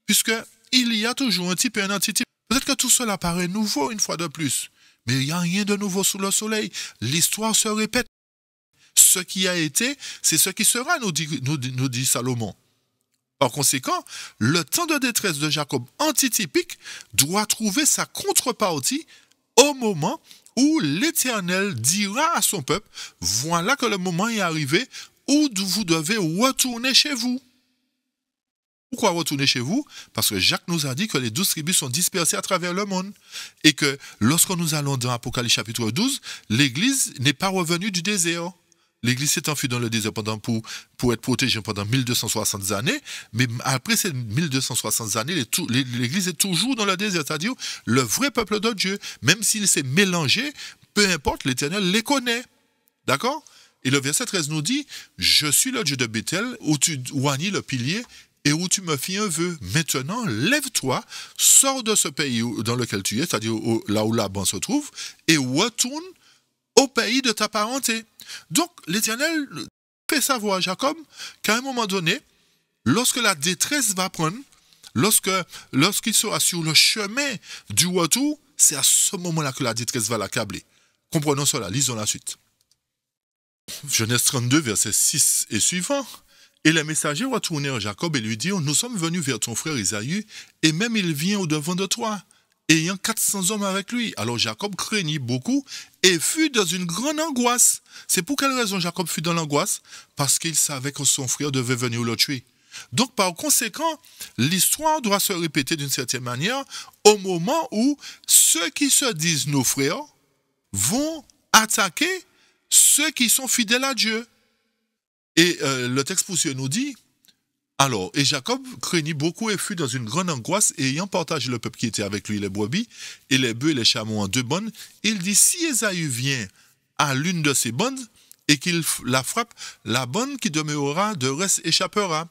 Puisqu'il y a toujours un type et un antitype. Peut-être que tout cela paraît nouveau une fois de plus, mais il n'y a rien de nouveau sous le soleil. L'histoire se répète. Ce qui a été, c'est ce qui sera, nous dit Salomon. Par conséquent, le temps de détresse de Jacob antitypique doit trouver sa contrepartie au moment où l'Éternel dira à son peuple, voilà que le moment est arrivé où vous devez retourner chez vous. Pourquoi retourner chez vous? Parce que Jacques nous a dit que les 12 tribus sont dispersées à travers le monde. Et que lorsque nous allons dans Apocalypse chapitre 12, l'Église n'est pas revenue du désert. L'Église s'est enfuie dans le désert pour être protégée pendant 1260 années, mais après ces 1260 années, l'Église est toujours dans le désert, c'est-à-dire le vrai peuple de Dieu. Même s'il s'est mélangé, peu importe, l'Éternel les connaît. D'accord? Et le verset 13 nous dit, « Je suis le Dieu de Bethel, où tu oignis le pilier, et où tu me fis un vœu. Maintenant, lève-toi, sors de ce pays dans lequel tu es, c'est-à-dire là où Laban se trouve, et retourne au pays de ta parenté. » Donc, l'Éternel fait savoir à Jacob qu'à un moment donné, lorsque la détresse va prendre, lorsqu'il sera sur le chemin du retour, c'est à ce moment-là que la détresse va l'accabler. Comprenons cela, lisons la suite. Genèse 32, verset 6 et suivant. Et les messagers retournèrent Jacob et lui dirent, nous sommes venus vers ton frère Isaïe, et même il vient au-devant de toi, ayant 400 hommes avec lui. Alors Jacob craignit beaucoup et fut dans une grande angoisse. C'est pour quelle raison Jacob fut dans l'angoisse? Parce qu'il savait que son frère devait venir le tuer. Donc par conséquent, l'histoire doit se répéter d'une certaine manière au moment où ceux qui se disent nos frères vont attaquer ceux qui sont fidèles à Dieu. Et le texte poursuit nous dit, alors, et Jacob craignit beaucoup et fut dans une grande angoisse, et ayant partagé le peuple qui était avec lui, les brebis, et les bœufs et les chameaux en 2 bonnes, il dit, si Ésaü vient à l'une de ces bonnes, et qu'il la frappe, la bonne qui demeurera de reste échappera.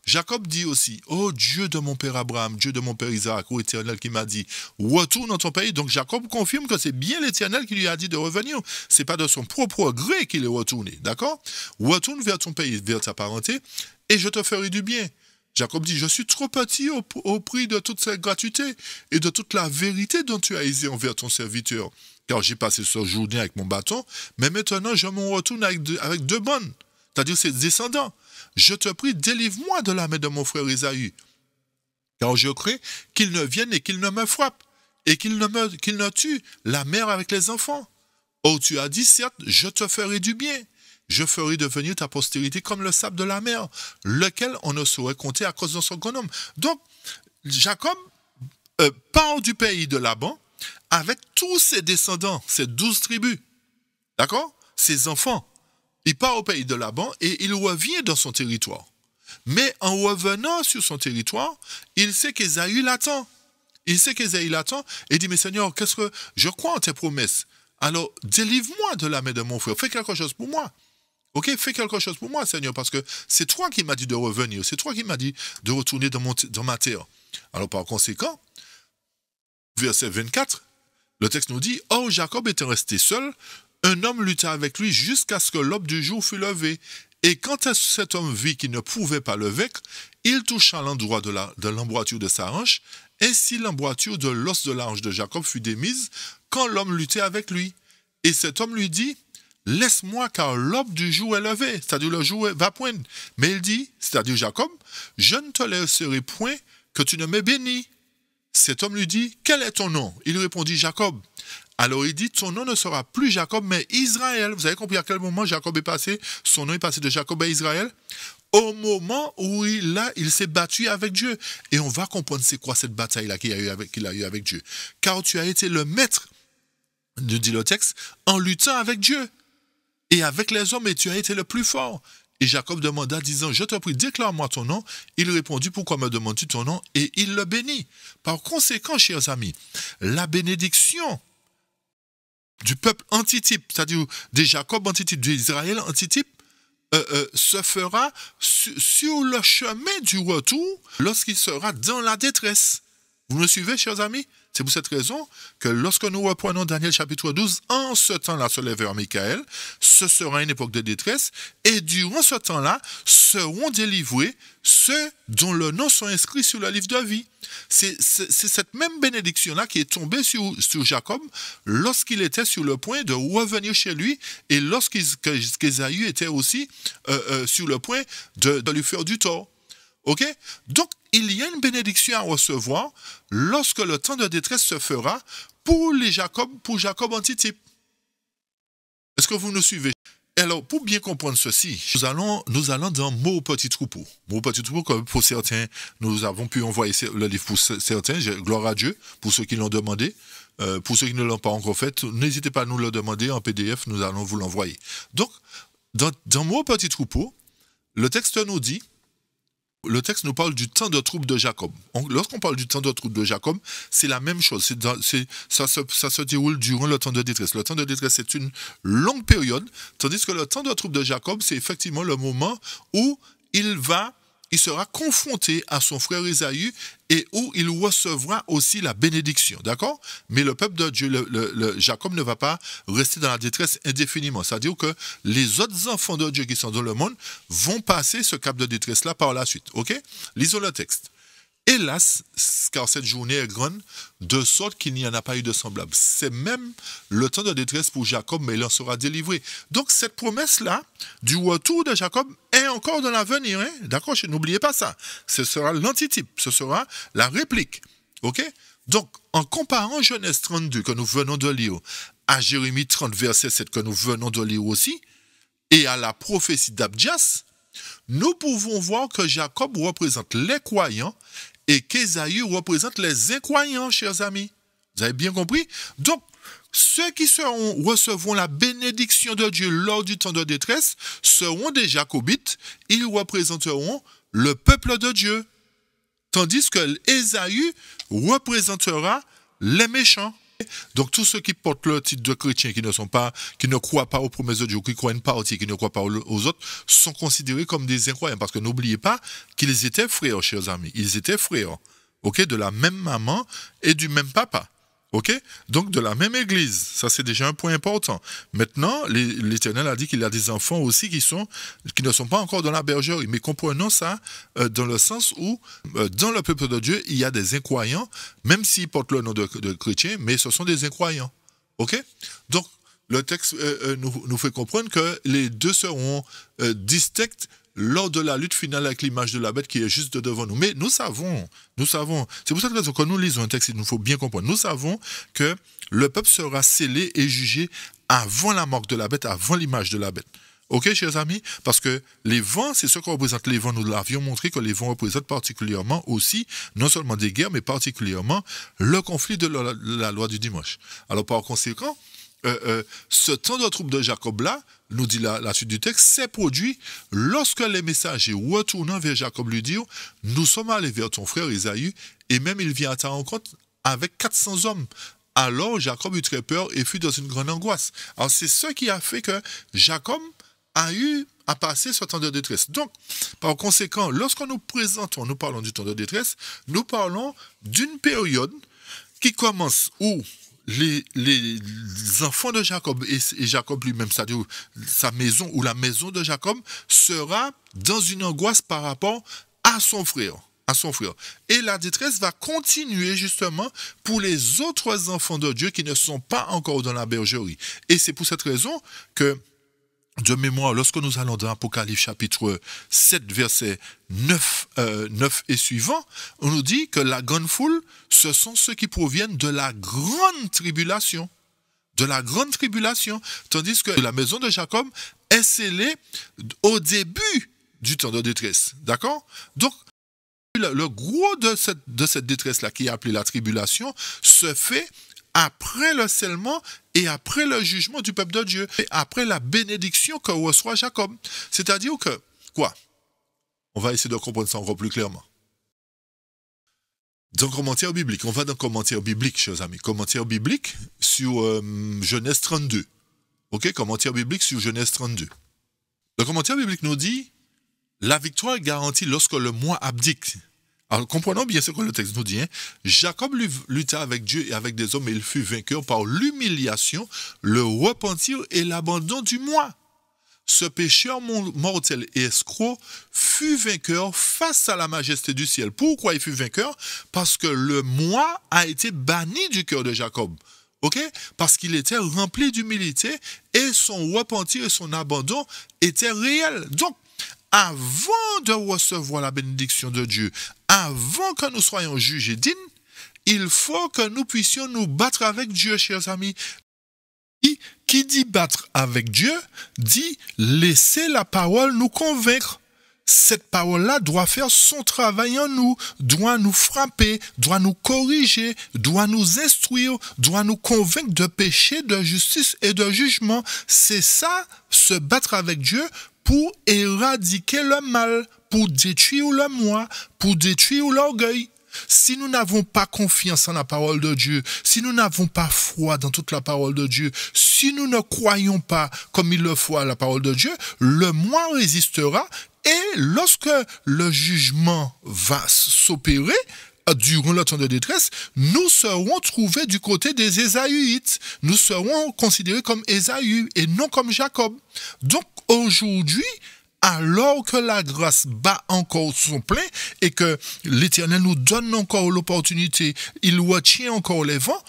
Jacob dit aussi, ô Dieu de mon père Abraham, Dieu de mon père Isaac, ô Éternel qui m'a dit, retourne dans ton pays. Donc Jacob confirme que c'est bien l'Éternel qui lui a dit de revenir. C'est pas de son propre gré qu'il est retourné, d'accord? Retourne vers ton pays, vers ta parenté, et je te ferai du bien. Jacob dit, je suis trop petit au prix de toute cette gratuité et de toute la vérité dont tu as aisé envers ton serviteur. Car j'ai passé ce journée avec mon bâton, mais maintenant je m'en retourne avec 2 bonnes, c'est-à-dire ses descendants. Je te prie, délivre-moi de la main de mon frère Ésaü, car je crains qu'il ne vienne et qu'il ne me frappe, et qu'il ne tue la mère avec les enfants. Oh, tu as dit, certes, je te ferai du bien. Je ferai devenir ta postérité comme le sable de la mer, lequel on ne saurait compter à cause de son grand homme. Donc, Jacob part du pays de Laban avec tous ses descendants, ses 12 tribus, d'accord? Ses enfants. Il part au pays de Laban et il revient dans son territoire. Mais en revenant sur son territoire, il sait qu'Ésaü l'attend. Il sait qu'Ésaü l'attend et dit, mais Seigneur, qu'est-ce que je crois en tes promesses? Alors, délivre-moi de la main de mon frère. Fais quelque chose pour moi. Ok, fais quelque chose pour moi, Seigneur, parce que c'est toi qui m'as dit de revenir. C'est toi qui m'as dit de retourner dans ma terre. Alors, par conséquent, verset 24, le texte nous dit, or Jacob était resté seul, un homme lutta avec lui jusqu'à ce que l'aube du jour fût levée. Et quand cet homme vit qu'il ne pouvait pas le vaincre, il toucha l'endroit de l'emboîture de sa hanche. Ainsi l'emboîture de l'os de la hanche de Jacob fut démise quand l'homme luttait avec lui. Et cet homme lui dit, laisse-moi car l'aube du jour est levée, c'est-à-dire le jour va poindre. Mais il dit, c'est-à-dire Jacob, je ne te laisserai point que tu ne m'aies béni. Cet homme lui dit, quel est ton nom? Il répondit, Jacob. Alors il dit, ton nom ne sera plus Jacob, mais Israël. Vous avez compris à quel moment Jacob est passé, son nom est passé de Jacob à Israël? Au moment où il s'est battu avec Dieu. Et on va comprendre c'est quoi cette bataille-là qu'il a eu avec Dieu. Car tu as été le maître, nous dit le texte, en luttant avec Dieu et avec les hommes, et tu as été le plus fort. Et Jacob demanda, disant, je te prie, déclare-moi ton nom. Il répondit, pourquoi me demandes-tu ton nom? Et il le bénit. Par conséquent, chers amis, la bénédiction du peuple antitype, c'est-à-dire de Jacob antitype, d'Israël antitype, se fera sur le chemin du retour lorsqu'il sera dans la détresse. Vous me suivez, chers amis? C'est pour cette raison que lorsque nous reprenons Daniel chapitre 12, en ce temps-là se lèvera Michael, ce sera une époque de détresse, et durant ce temps-là seront délivrés ceux dont le nom sont inscrits sur le livre de vie. C'est cette même bénédiction-là qui est tombée sur Jacob lorsqu'il était sur le point de revenir chez lui, et lorsqu'Ésaü était aussi sur le point de lui faire du tort. Ok? Donc, il y a une bénédiction à recevoir lorsque le temps de détresse se fera pour Jacob antitype. Est-ce que vous nous suivez? Alors, pour bien comprendre ceci, nous allons dans Mots au petit troupeau. Mots au petit troupeau, comme pour certains, nous avons pu envoyer le livre pour certains, gloire à Dieu, pour ceux qui l'ont demandé. Pour ceux qui ne l'ont pas encore fait, n'hésitez pas à nous le demander en PDF, nous allons vous l'envoyer. Donc, dans Mots au petit troupeau, le texte nous dit, le texte nous parle du temps de trouble de Jacob. Lorsqu'on parle du temps de trouble de Jacob, c'est la même chose. Ça se déroule durant le temps de détresse. Le temps de détresse, c'est une longue période, tandis que le temps de trouble de Jacob, c'est effectivement le moment où il sera confronté à son frère Ésaü et où il recevra aussi la bénédiction, d'accord? Mais le peuple de Dieu, Jacob ne va pas rester dans la détresse indéfiniment. C'est-à-dire que les autres enfants de Dieu qui sont dans le monde vont passer ce cap de détresse-là par la suite, ok? Lisons le texte. Hélas, car cette journée est grande, de sorte qu'il n'y en a pas eu de semblable. C'est même le temps de détresse pour Jacob, mais il en sera délivré. Donc cette promesse-là, du retour de Jacob, est encore dans l'avenir. Hein? D'accord? N'oubliez pas ça. Ce sera l'antitype, ce sera la réplique. Ok? Donc, en comparant Genèse 32, que nous venons de lire, à Jérémie 30, verset 7, que nous venons de lire aussi, et à la prophétie d'Abdias, nous pouvons voir que Jacob représente les croyants et qu'Ésaü représente les incroyants, chers amis. Vous avez bien compris? Donc, ceux qui recevront la bénédiction de Dieu lors du temps de détresse seront des Jacobites. Ils représenteront le peuple de Dieu. Tandis que Ésaü représentera les méchants. Donc tous ceux qui portent le titre de chrétiens, qui ne croient pas aux promesses de Dieu, qui croient une partie, qui ne croient pas aux autres, sont considérés comme des incroyants. Parce que n'oubliez pas qu'ils étaient frères, chers amis. Ils étaient frères, ok, de la même maman et du même papa. Ok? Donc, de la même église. Ça, c'est déjà un point important. Maintenant, l'Éternel a dit qu'il y a des enfants aussi qui ne sont pas encore dans la bergerie. Mais comprenons ça dans le sens où, dans le peuple de Dieu, il y a des incroyants, même s'ils portent le nom de chrétiens, mais ce sont des incroyants. Ok? Donc, le texte nous fait comprendre que les deux seront distincts lors de la lutte finale avec l'image de la bête qui est juste devant nous. Mais nous savons, c'est pour cette raison que nous lisons un texte, il nous faut bien comprendre, nous savons que le peuple sera scellé et jugé avant la marque de la bête, avant l'image de la bête. Ok, chers amis? Parce que les vents, c'est ce que représentent les vents. Nous l'avions montré que les vents représentent particulièrement aussi, non seulement des guerres, mais particulièrement le conflit de la loi du dimanche. Alors, par conséquent, ce temps de trouble de Jacob-là, nous dit la suite du texte, s'est produit lorsque les messagers retournant vers Jacob lui dirent, nous sommes allés vers ton frère Ésaü, et même il vient à ta rencontre avec 400 hommes. Alors Jacob eut très peur et fut dans une grande angoisse. Alors c'est ce qui a fait que Jacob a eu à passer ce temps de détresse. Donc, par conséquent, lorsque nous parlons du temps de détresse, nous parlons d'une période qui commence où les enfants de Jacob et Jacob lui-même, c'est-à-dire sa maison ou la maison de Jacob, sera dans une angoisse par rapport à son frère. à son frère. Et la détresse va continuer justement pour les autres enfants de Dieu qui ne sont pas encore dans la bergerie. Et c'est pour cette raison que, de mémoire, lorsque nous allons dans Apocalypse chapitre 7, verset 9 et suivant, on nous dit que la grande foule, ce sont ceux qui proviennent de la grande tribulation. De la grande tribulation. Tandis que la maison de Jacob est scellée au début du temps de détresse. D'accord? Donc, le gros de cette détresse-là, qui est appelée la tribulation, se fait après le scellement et après le jugement du peuple de Dieu, et après la bénédiction que reçoit Jacob. C'est-à-dire que, quoi? On va essayer de comprendre ça encore plus clairement. Dans le commentaire biblique, on va dans le commentaire biblique, chers amis. Commentaire biblique sur Genèse 32. Ok? Commentaire biblique sur Genèse 32. Le commentaire biblique nous dit, la victoire est garantie lorsque le moi abdique. Alors, comprenons bien ce que le texte nous dit. Hein? Jacob lutta avec Dieu et avec des hommes et il fut vainqueur par l'humiliation, le repentir et l'abandon du moi. Ce pécheur mortel et escroc fut vainqueur face à la majesté du ciel. Pourquoi il fut vainqueur? Parce que le moi a été banni du cœur de Jacob. Ok? Parce qu'il était rempli d'humilité et son repentir et son abandon étaient réels. Donc, avant de recevoir la bénédiction de Dieu, avant que nous soyons jugés dignes, il faut que nous puissions nous battre avec Dieu, chers amis. Qui dit battre avec Dieu, dit laisser la parole nous convaincre. Cette parole-là doit faire son travail en nous, doit nous frapper, doit nous corriger, doit nous instruire, doit nous convaincre de péché, de justice et de jugement. C'est ça, se battre avec Dieu, pour éradiquer le mal, pour détruire le moi, pour détruire l'orgueil. Si nous n'avons pas confiance en la parole de Dieu, si nous n'avons pas foi dans toute la parole de Dieu, si nous ne croyons pas comme il le faut à la parole de Dieu, le moi résistera et lorsque le jugement va s'opérer, durant le temps de détresse, nous serons trouvés du côté des Ésaüites. Nous serons considérés comme Ésaü et non comme Jacob. Donc aujourd'hui, alors que la grâce bat encore son plein et que l'Éternel nous donne encore l'opportunité, il retient encore les vents,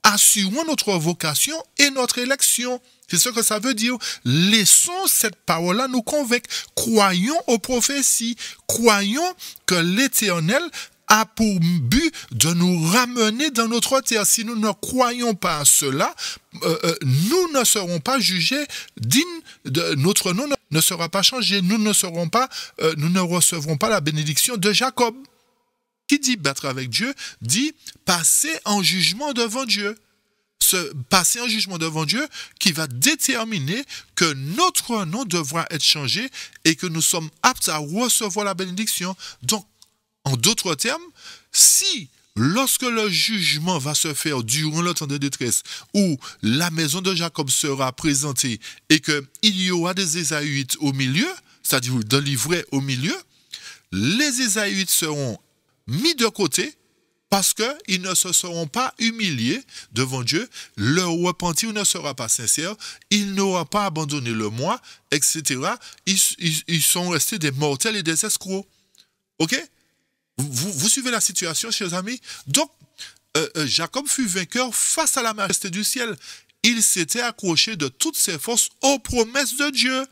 assurons notre vocation et notre élection. C'est ce que ça veut dire. Laissons cette parole-là nous convaincre. Croyons aux prophéties. Croyons que l'Éternel a pour but de nous ramener dans notre terre. Si nous ne croyons pas à cela, nous ne serons pas jugés dignes, notre nom ne sera pas changé, nous ne recevrons pas la bénédiction de Jacob. Qui dit battre avec Dieu, dit passer en jugement devant Dieu. Passer en jugement devant Dieu qui va déterminer que notre nom devra être changé et que nous sommes aptes à recevoir la bénédiction. Donc, en d'autres termes, si lorsque le jugement va se faire durant le temps de détresse, où la maison de Jacob sera présentée et qu'il y aura des Ésaüites au milieu, c'est-à-dire de l'ivraie au milieu, les Ésaüites seront mis de côté parce qu'ils ne se seront pas humiliés devant Dieu, leur repentir ne sera pas sincère, ils n'auront pas abandonné le moi, etc. Ils sont restés des mortels et des escrocs. Ok? Vous suivez la situation, chers amis? Donc, Jacob fut vainqueur face à la majesté du ciel. Il s'était accroché de toutes ses forces aux promesses de Dieu.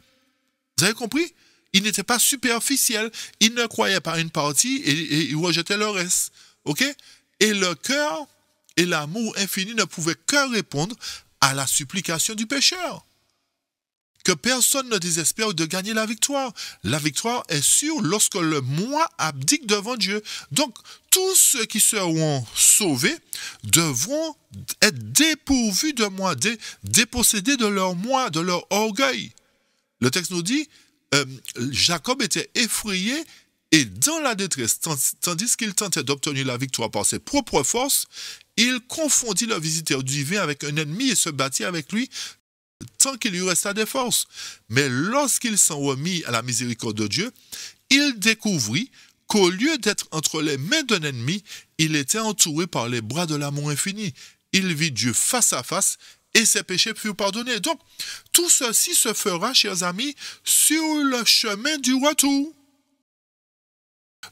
Vous avez compris? Il n'était pas superficiel. Il ne croyait pas une partie et il rejetait le reste. Ok? Et le cœur et l'amour infini ne pouvaient que répondre à la supplication du pécheur. Que personne ne désespère de gagner la victoire. La victoire est sûre lorsque le moi abdique devant Dieu. Donc, tous ceux qui seront sauvés devront être dépourvus de moi, dépossédés de leur moi, de leur orgueil. Le texte nous dit, Jacob était effrayé et dans la détresse, tandis qu'il tentait d'obtenir la victoire par ses propres forces, il confondit le visiteur divin avec un ennemi et se battit avec lui tant qu'il lui resta des forces. Mais lorsqu'il s'en remit à la miséricorde de Dieu, il découvrit qu'au lieu d'être entre les mains d'un ennemi, il était entouré par les bras de l'amour infini. Il vit Dieu face à face et ses péchés furent pardonnés. Donc, tout ceci se fera, chers amis, sur le chemin du retour.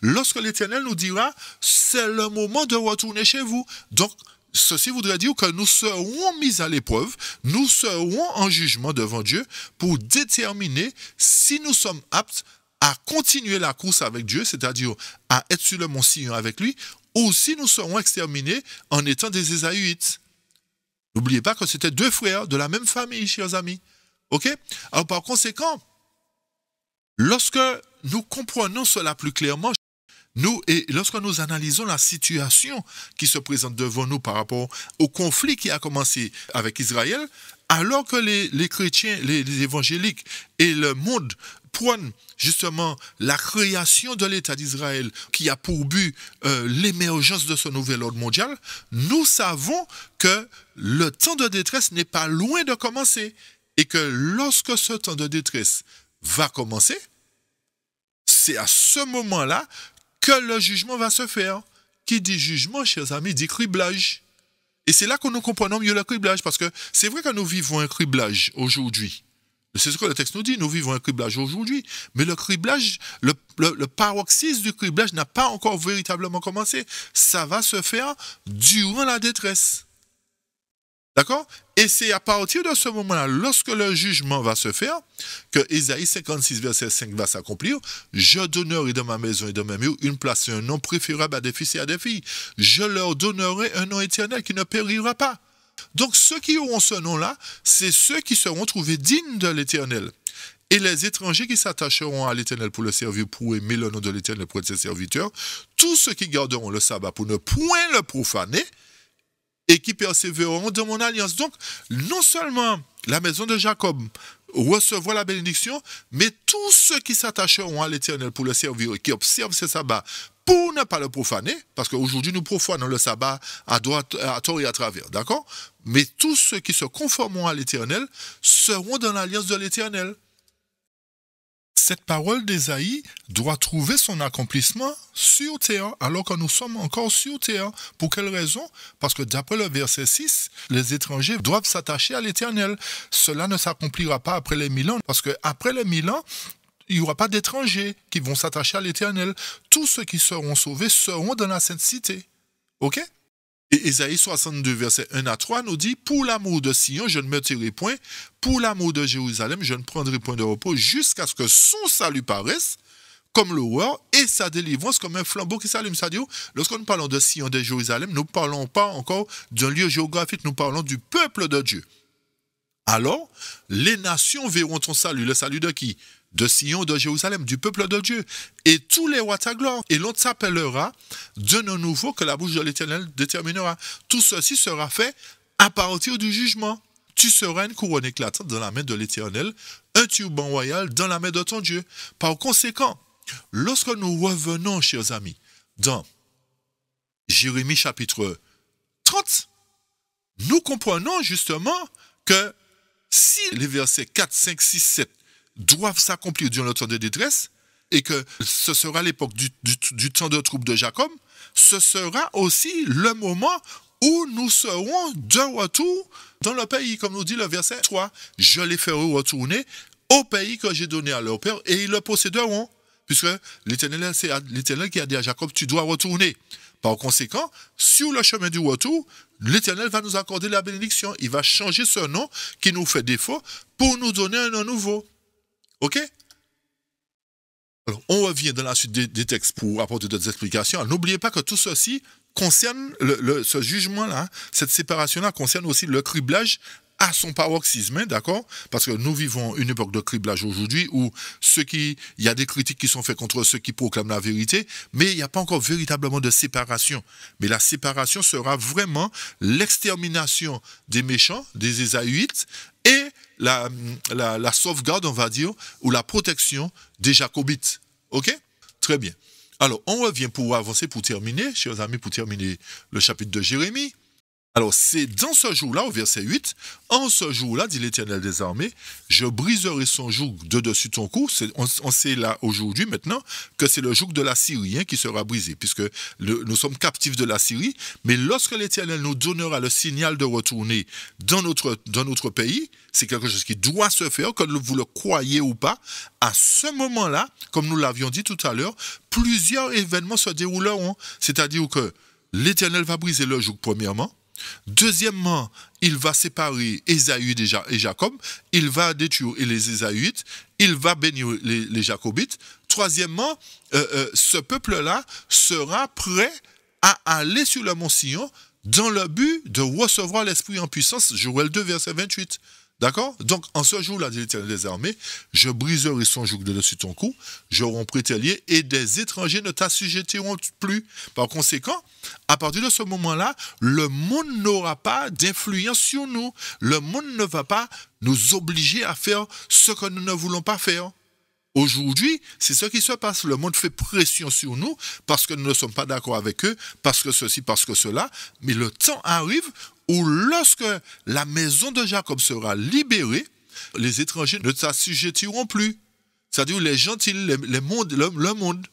Lorsque l'Éternel nous dira, c'est le moment de retourner chez vous. Donc, ceci voudrait dire que nous serons mis à l'épreuve, nous serons en jugement devant Dieu pour déterminer si nous sommes aptes à continuer la course avec Dieu, c'est-à-dire à être sur le mont Sion avec lui, ou si nous serons exterminés en étant des Ésaïtes. N'oubliez pas que c'était deux frères de la même famille, chers amis. Ok? Alors par conséquent, lorsque nous comprenons cela plus clairement, et lorsque nous analysons la situation qui se présente devant nous par rapport au conflit qui a commencé avec Israël, alors que les chrétiens, les évangéliques et le monde prônent justement la création de l'État d'Israël qui a pour but l'émergence de ce nouvel ordre mondial, nous savons que le temps de détresse n'est pas loin de commencer et que lorsque ce temps de détresse va commencer, c'est à ce moment-là que le jugement va se faire. Qui dit jugement, chers amis, dit criblage. Et c'est là que nous comprenons mieux le criblage, parce que c'est vrai que nous vivons un criblage aujourd'hui. C'est ce que le texte nous dit, nous vivons un criblage aujourd'hui. Mais le criblage, le paroxysme du criblage n'a pas encore véritablement commencé. Ça va se faire durant la détresse. D'accord? Et c'est à partir de ce moment-là, lorsque le jugement va se faire, que Ésaïe 56, verset 5 va s'accomplir. Je donnerai dans ma maison et dans mes murs une place et un nom préférable à des fils et à des filles. Je leur donnerai un nom éternel qui ne périra pas. Donc ceux qui auront ce nom-là, c'est ceux qui seront trouvés dignes de l'Éternel. Et les étrangers qui s'attacheront à l'Éternel pour le servir, pour aimer le nom de l'Éternel pour être ses serviteurs, tous ceux qui garderont le sabbat pour ne point le profaner, et qui persévéreront dans mon alliance. Donc, non seulement la maison de Jacob recevra la bénédiction, mais tous ceux qui s'attacheront à l'Éternel pour le servir et qui observent ce sabbat pour ne pas le profaner, parce qu'aujourd'hui nous profanons le sabbat à droite, à tort et à travers, d'accord? Mais tous ceux qui se conformeront à l'Éternel seront dans l'alliance de l'Éternel. Cette parole d'Ésaïe doit trouver son accomplissement sur terre, alors que nous sommes encore sur terre. Pour quelle raison? Parce que d'après le verset 6, les étrangers doivent s'attacher à l'Éternel. Cela ne s'accomplira pas après les 1000 ans, parce qu'après les 1000 ans, il n'y aura pas d'étrangers qui vont s'attacher à l'Éternel. Tous ceux qui seront sauvés seront dans la sainte cité. Ok? Et Ésaïe 62, verset 1 à 3 nous dit « Pour l'amour de Sion, je ne me tairai point. Pour l'amour de Jérusalem, je ne prendrai point de repos jusqu'à ce que son salut paraisse comme l'aurore et sa délivrance comme un flambeau qui s'allume. » C'est-à-dire, lorsque nous parlons de Sion, de Jérusalem, nous ne parlons pas encore d'un lieu géographique, nous parlons du peuple de Dieu. Alors, les nations verront ton salut. Le salut de qui? De Sion, de Jérusalem, du peuple de Dieu. Et tous les rois ta gloire. Et l'on t'appellera de nom nouveau que la bouche de l'Éternel déterminera. Tout ceci sera fait à partir du jugement. Tu seras une couronne éclatante dans la main de l'Éternel, un turban royal dans la main de ton Dieu. Par conséquent, lorsque nous revenons, chers amis, dans Jérémie chapitre 30, nous comprenons justement que si les versets 4, 5, 6, 7 doivent s'accomplir durant le temps de détresse, et que ce sera l'époque du temps de trouble de Jacob, ce sera aussi le moment où nous serons de retour dans le pays, comme nous dit le verset 3. Je les ferai retourner au pays que j'ai donné à leur père, et ils le posséderont, puisque l'Éternel, c'est l'Éternel qui a dit à Jacob, tu dois retourner. Par conséquent, sur le chemin du retour, l'Éternel va nous accorder la bénédiction. Il va changer ce nom qui nous fait défaut pour nous donner un nom nouveau. Ok? Alors, on revient dans la suite des textes pour apporter d'autres explications. N'oubliez pas que tout ceci concerne, ce jugement-là, cette séparation-là concerne aussi le criblage à son paroxysme, d'accord? Parce que nous vivons une époque de criblage aujourd'hui où il y a des critiques qui sont faites contre ceux qui proclament la vérité, mais il n'y a pas encore véritablement de séparation. Mais la séparation sera vraiment l'extermination des méchants, des Ésaïtes, et la sauvegarde, on va dire, ou la protection des Jacobites. Ok? Très bien. Alors, on revient pour avancer, pour terminer, chers amis, pour terminer le chapitre de Jérémie. Alors, c'est dans ce jour-là, au verset 8, en ce jour-là, dit l'Éternel des armées, je briserai son joug de dessus ton cou. On sait là, aujourd'hui, maintenant, que c'est le joug de la Syrie qui sera brisé, puisque nous sommes captifs de la Syrie. Mais lorsque l'Éternel nous donnera le signal de retourner dans notre pays, c'est quelque chose qui doit se faire, que vous le croyez ou pas. À ce moment-là, comme nous l'avions dit tout à l'heure, plusieurs événements se dérouleront. C'est-à-dire que l'Éternel va briser le joug premièrement. Deuxièmement, il va séparer Ésaü et Jacob, il va détruire les Ésaüites, il va bénir les Jacobites. Troisièmement, ce peuple-là sera prêt à aller sur le mont Sion dans le but de recevoir l'Esprit en puissance, Joël 2, verset 28. D'accord? Donc, en ce jour-là, dit l'Éternel des armées, je briserai son joug de dessus ton cou, je romprai tes liens, et des étrangers ne t'assujettiront plus. Par conséquent, à partir de ce moment-là, le monde n'aura pas d'influence sur nous. Le monde ne va pas nous obliger à faire ce que nous ne voulons pas faire. Aujourd'hui, c'est ce qui se passe. Le monde fait pression sur nous parce que nous ne sommes pas d'accord avec eux, parce que ceci, parce que cela. Mais le temps arrive où lorsque la maison de Jacob sera libérée, les étrangers ne s'assujettiront plus. C'est-à-dire les gentils, le monde,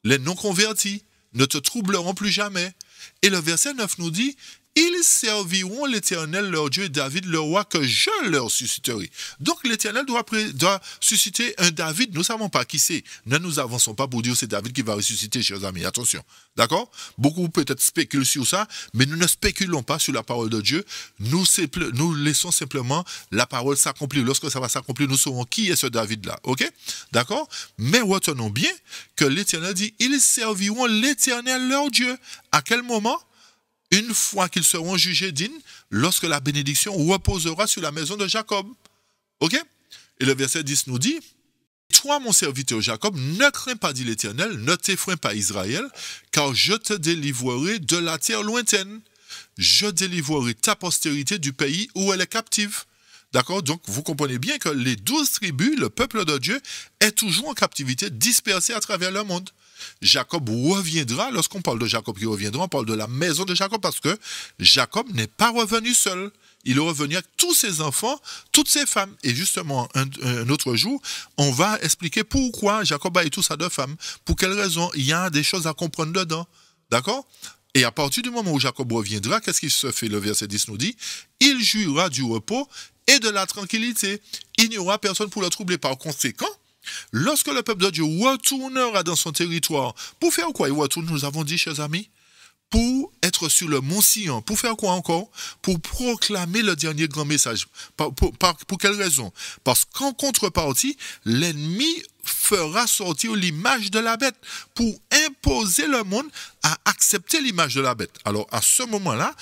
les non-convertis ne te troubleront plus jamais. Et le verset 9 nous dit, ils serviront l'Éternel leur Dieu et David le roi que je leur susciterai. Donc l'Éternel doit susciter un David. Nous ne savons pas qui c'est. Ne nous avançons pas pour dire c'est David qui va ressusciter, chers amis. Attention. D'accord? Beaucoup peut-être spéculent sur ça, mais nous ne spéculons pas sur la parole de Dieu. Nous laissons simplement la parole s'accomplir. Lorsque ça va s'accomplir, nous saurons qui est ce David-là. OK? D'accord? Mais retenons bien que l'Éternel dit, ils serviront l'Éternel leur Dieu. À quel moment? Une fois qu'ils seront jugés dignes, lorsque la bénédiction reposera sur la maison de Jacob. OK? Et le verset 10 nous dit, toi, mon serviteur Jacob, ne crains pas, dit l'Éternel, ne t'effraie pas Israël, car je te délivrerai de la terre lointaine. Je délivrerai ta postérité du pays où elle est captive. D'accord? Donc, vous comprenez bien que les 12 tribus, le peuple de Dieu, est toujours en captivité, dispersé à travers le monde. Jacob reviendra, lorsqu'on parle de Jacob qui reviendra, on parle de la maison de Jacob parce que Jacob n'est pas revenu seul. Il est revenu avec tous ses enfants, toutes ses femmes. Et justement, un autre jour, on va expliquer pourquoi Jacob a eu tous ses deux femmes. Pour quelles raisons? Il y a des choses à comprendre dedans. D'accord? Et à partir du moment où Jacob reviendra, qu'est-ce qui se fait? Le verset 10 nous dit, il jouira du repos et de la tranquillité. Il n'y aura personne pour le troubler. Par conséquent, lorsque le peuple de Dieu retournera dans son territoire, pour faire quoi il retourne, nous avons dit, chers amis, pour être sur le mont Sion. Pour faire quoi encore? Pour proclamer le dernier grand message. Pour quelle raison? Parce qu'en contrepartie, l'ennemi fera sortir l'image de la bête pour imposer le monde à accepter l'image de la bête. Alors, à ce moment-là,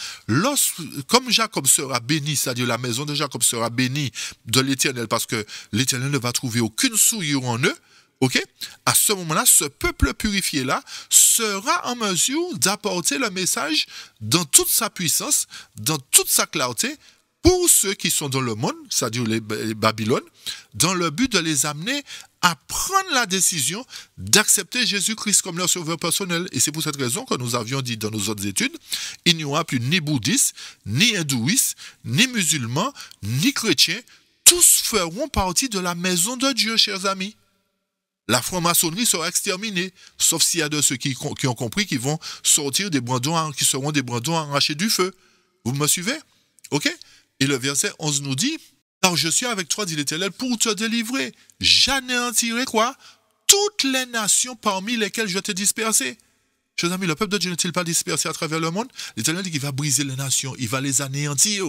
comme Jacob sera béni, c'est-à-dire la maison de Jacob sera bénie de l'Éternel parce que l'Éternel ne va trouver aucune souillure en eux, ok? À ce moment-là, ce peuple purifié-là sera en mesure d'apporter le message dans toute sa puissance, dans toute sa clarté, pour ceux qui sont dans le monde, c'est-à-dire les Babylone, dans le but de les amener à prendre la décision d'accepter Jésus-Christ comme leur sauveur personnel. Et c'est pour cette raison que nous avions dit dans nos autres études, il n'y aura plus ni bouddhistes, ni hindouistes, ni musulmans, ni chrétiens. Tous feront partie de la maison de Dieu, chers amis. La franc-maçonnerie sera exterminée, sauf s'il y a de ceux qui ont compris qu'ils vont sortir des brandons, qui seront des brandons arrachés du feu. Vous me suivez? OK? Et le verset 11 nous dit, « Car je suis avec toi, dit l'Éternel, pour te délivrer. J'anéantirai quoi? Toutes les nations parmi lesquelles je t'ai dispersé. » Chers amis, le peuple de Dieu n'est-il pas dispersé à travers le monde? L'Éternel dit qu'il va briser les nations, il va les anéantir.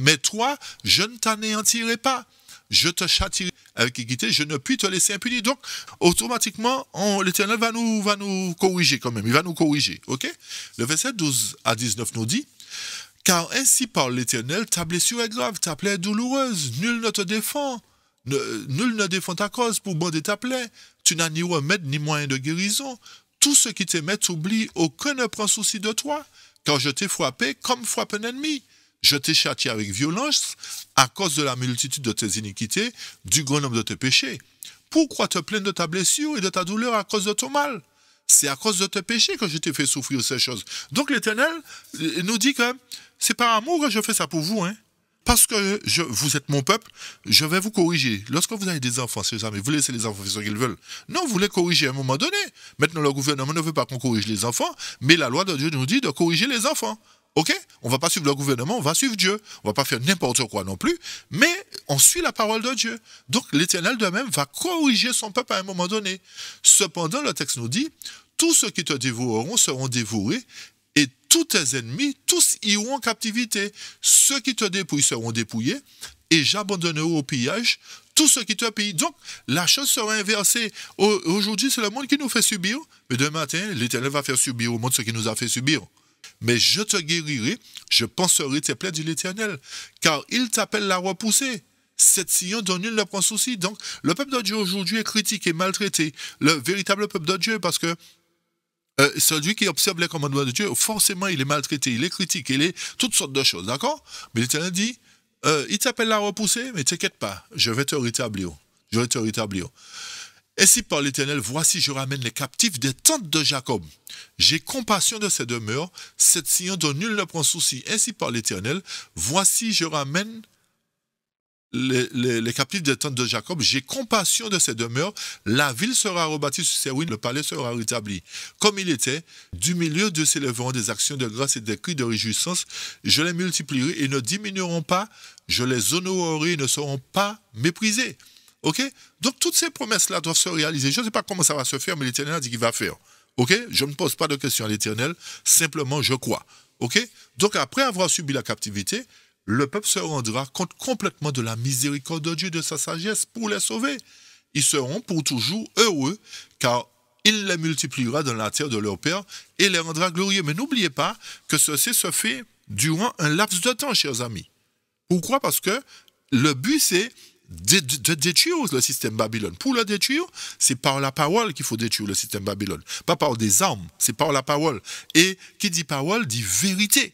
Mais toi, je ne t'anéantirai pas. Je te châtierai avec équité, je ne puis te laisser impuni. Donc, automatiquement, l'Éternel va nous corriger quand même. Il va nous corriger. OK? Le verset 12 à 19 nous dit, car ainsi parle l'Éternel, ta blessure est grave, ta plaie est douloureuse, nul ne te défend, nul ne défend ta cause pour bander ta plaie. Tu n'as ni remède ni moyen de guérison. Tous ceux qui t'aimaient t'oublient, aucun ne prend souci de toi, car je t'ai frappé comme frappe un ennemi. Je t'ai châtié avec violence à cause de la multitude de tes iniquités, du grand nombre de tes péchés. Pourquoi te plaindre de ta blessure et de ta douleur à cause de ton mal? C'est à cause de tes péchés que je t'ai fait souffrir ces choses. Donc l'Éternel nous dit que c'est par amour que je fais ça pour vous, hein. Parce que vous êtes mon peuple, je vais vous corriger. Lorsque vous avez des enfants, chers amis, vous laissez les enfants faire ce qu'ils veulent. Non, vous les corrigez à un moment donné. Maintenant, le gouvernement ne veut pas qu'on corrige les enfants, mais la loi de Dieu nous dit de corriger les enfants. Ok? On ne va pas suivre le gouvernement, on va suivre Dieu. On ne va pas faire n'importe quoi non plus, mais on suit la parole de Dieu. Donc, l'Éternel de même va corriger son peuple à un moment donné. Cependant, le texte nous dit, tous ceux qui te dévoreront seront dévorés, et tous tes ennemis, tous iront en captivité. Ceux qui te dépouillent seront dépouillés, et j'abandonnerai au pillage tous ceux qui te pillent. Donc, la chose sera inversée. Aujourd'hui, c'est le monde qui nous fait subir, mais demain matin, l'Éternel va faire subir au monde ce qui nous a fait subir. Mais je te guérirai, je penserai tes plaies, dit l'Éternel, car il t'appelle la repoussée. Cette Sion dont nul ne prend souci. Donc, le peuple de Dieu aujourd'hui est critiqué, maltraité. Le véritable peuple de Dieu, parce que celui qui observe les commandements de Dieu, forcément, il est maltraité, il est critiqué, il est toutes sortes de choses, d'accord? Mais l'Éternel dit, il t'appelle la repoussée, mais t'inquiète pas, je vais te rétablir. Je vais te rétablir. Ainsi par l'Éternel, voici je ramène les captifs des tentes de Jacob. J'ai compassion de ces demeures, cette Sion dont nul ne prend souci. Ainsi par l'Éternel, voici je ramène les captifs des tentes de Jacob, j'ai compassion de ces demeures, la ville sera rebâtie sur ses ruines, le palais sera rétabli. Comme il était, du milieu de s'élèveront des actions de grâce et des cris de réjouissance, je les multiplierai et ne diminueront pas, je les honorerai et ne seront pas méprisés. Ok? Donc toutes ces promesses-là doivent se réaliser. Je ne sais pas comment ça va se faire, mais l'Éternel a dit qu'il va faire. Ok? Je ne pose pas de questions à l'Éternel, simplement je crois. Ok? Donc après avoir subi la captivité, le peuple se rendra compte complètement de la miséricorde de Dieu, de sa sagesse pour les sauver. Ils seront pour toujours heureux, car il les multipliera dans la terre de leur Père et les rendra glorieux. Mais n'oubliez pas que ceci se fait durant un laps de temps, chers amis. Pourquoi? Parce que le but, c'est de détruire le système Babylone. Pour le détruire, c'est par la parole qu'il faut détruire le système Babylone. Pas par des armes, c'est par la parole. Et qui dit parole, dit vérité.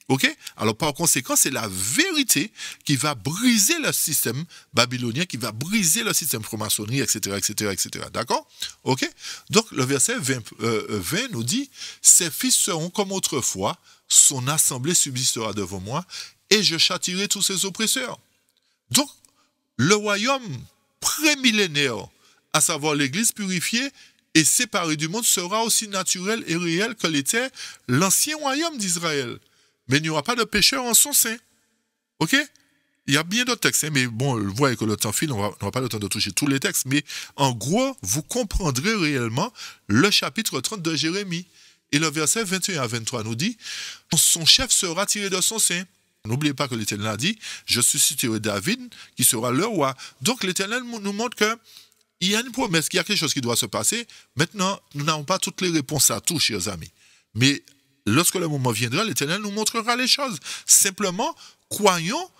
Ok? Alors par conséquent, c'est la vérité qui va briser le système babylonien, qui va briser le système franc-maçonnerie, etc., etc., etc. D'accord? Ok? Donc le verset 20 nous dit, ses fils seront comme autrefois, son assemblée subsistera devant moi, et je châtierai tous ses oppresseurs. Donc, le royaume prémillénaire, à savoir l'Église purifiée et séparée du monde, sera aussi naturel et réel que l'était l'ancien royaume d'Israël. Mais il n'y aura pas de pécheur en son sein. Ok? Il y a bien d'autres textes, hein, mais bon, vous voyez que le temps file, on n'aura pas le temps de toucher tous les textes, mais en gros, vous comprendrez réellement le chapitre 30 de Jérémie. Et le verset 21 à 23 nous dit, son chef sera tiré de son sein. N'oubliez pas que l'Éternel a dit, je susciterai David, qui sera le roi. Donc l'Éternel nous montre qu'il y a une promesse, qu'il y a quelque chose qui doit se passer. Maintenant, nous n'avons pas toutes les réponses à tout, chers amis. Mais lorsque le moment viendra, l'Éternel nous montrera les choses. Simplement, croyons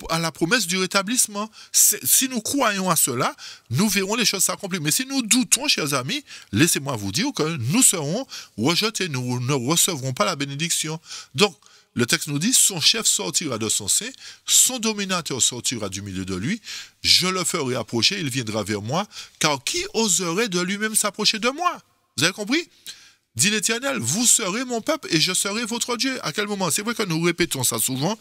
à la promesse du rétablissement. Si nous croyons à cela, nous verrons les choses s'accomplir. Mais si nous doutons, chers amis, laissez-moi vous dire que nous serons rejetés, nous ne recevrons pas la bénédiction. Donc, le texte nous dit, son chef sortira de son sein, son dominateur sortira du milieu de lui, je le ferai approcher, il viendra vers moi, car qui oserait de lui-même s'approcher de moi? Vous avez compris? Dit l'Éternel, vous serez mon peuple et je serai votre Dieu. À quel moment? C'est vrai que nous répétons ça souvent.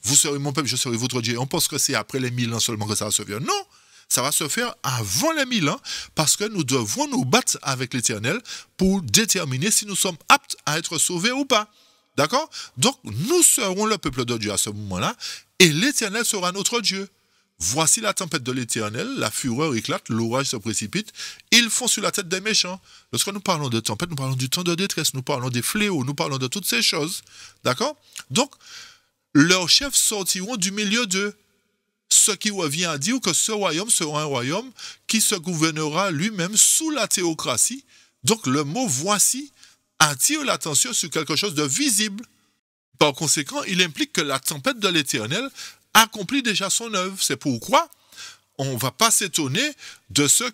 Vous serez mon peuple, je serai votre Dieu. On pense que c'est après les 1000 ans seulement que ça va se faire. Non, ça va se faire avant les 1000 ans parce que nous devons nous battre avec l'Éternel pour déterminer si nous sommes aptes à être sauvés ou pas. D'accord? Donc, nous serons le peuple de Dieu à ce moment-là et l'Éternel sera notre Dieu. Voici la tempête de l'Éternel, la fureur éclate, l'orage se précipite, ils font sur la tête des méchants. Lorsque nous parlons de tempête, nous parlons du temps de détresse, nous parlons des fléaux, nous parlons de toutes ces choses. D'accord? Donc, leurs chefs sortiront du milieu d'eux. Ce qui revient à dire que ce royaume sera un royaume qui se gouvernera lui-même sous la théocratie. Donc, le mot « voici » attire l'attention sur quelque chose de visible. Par conséquent, il implique que la tempête de l'Éternel accomplit déjà son œuvre. C'est pourquoi on ne va pas s'étonner de ce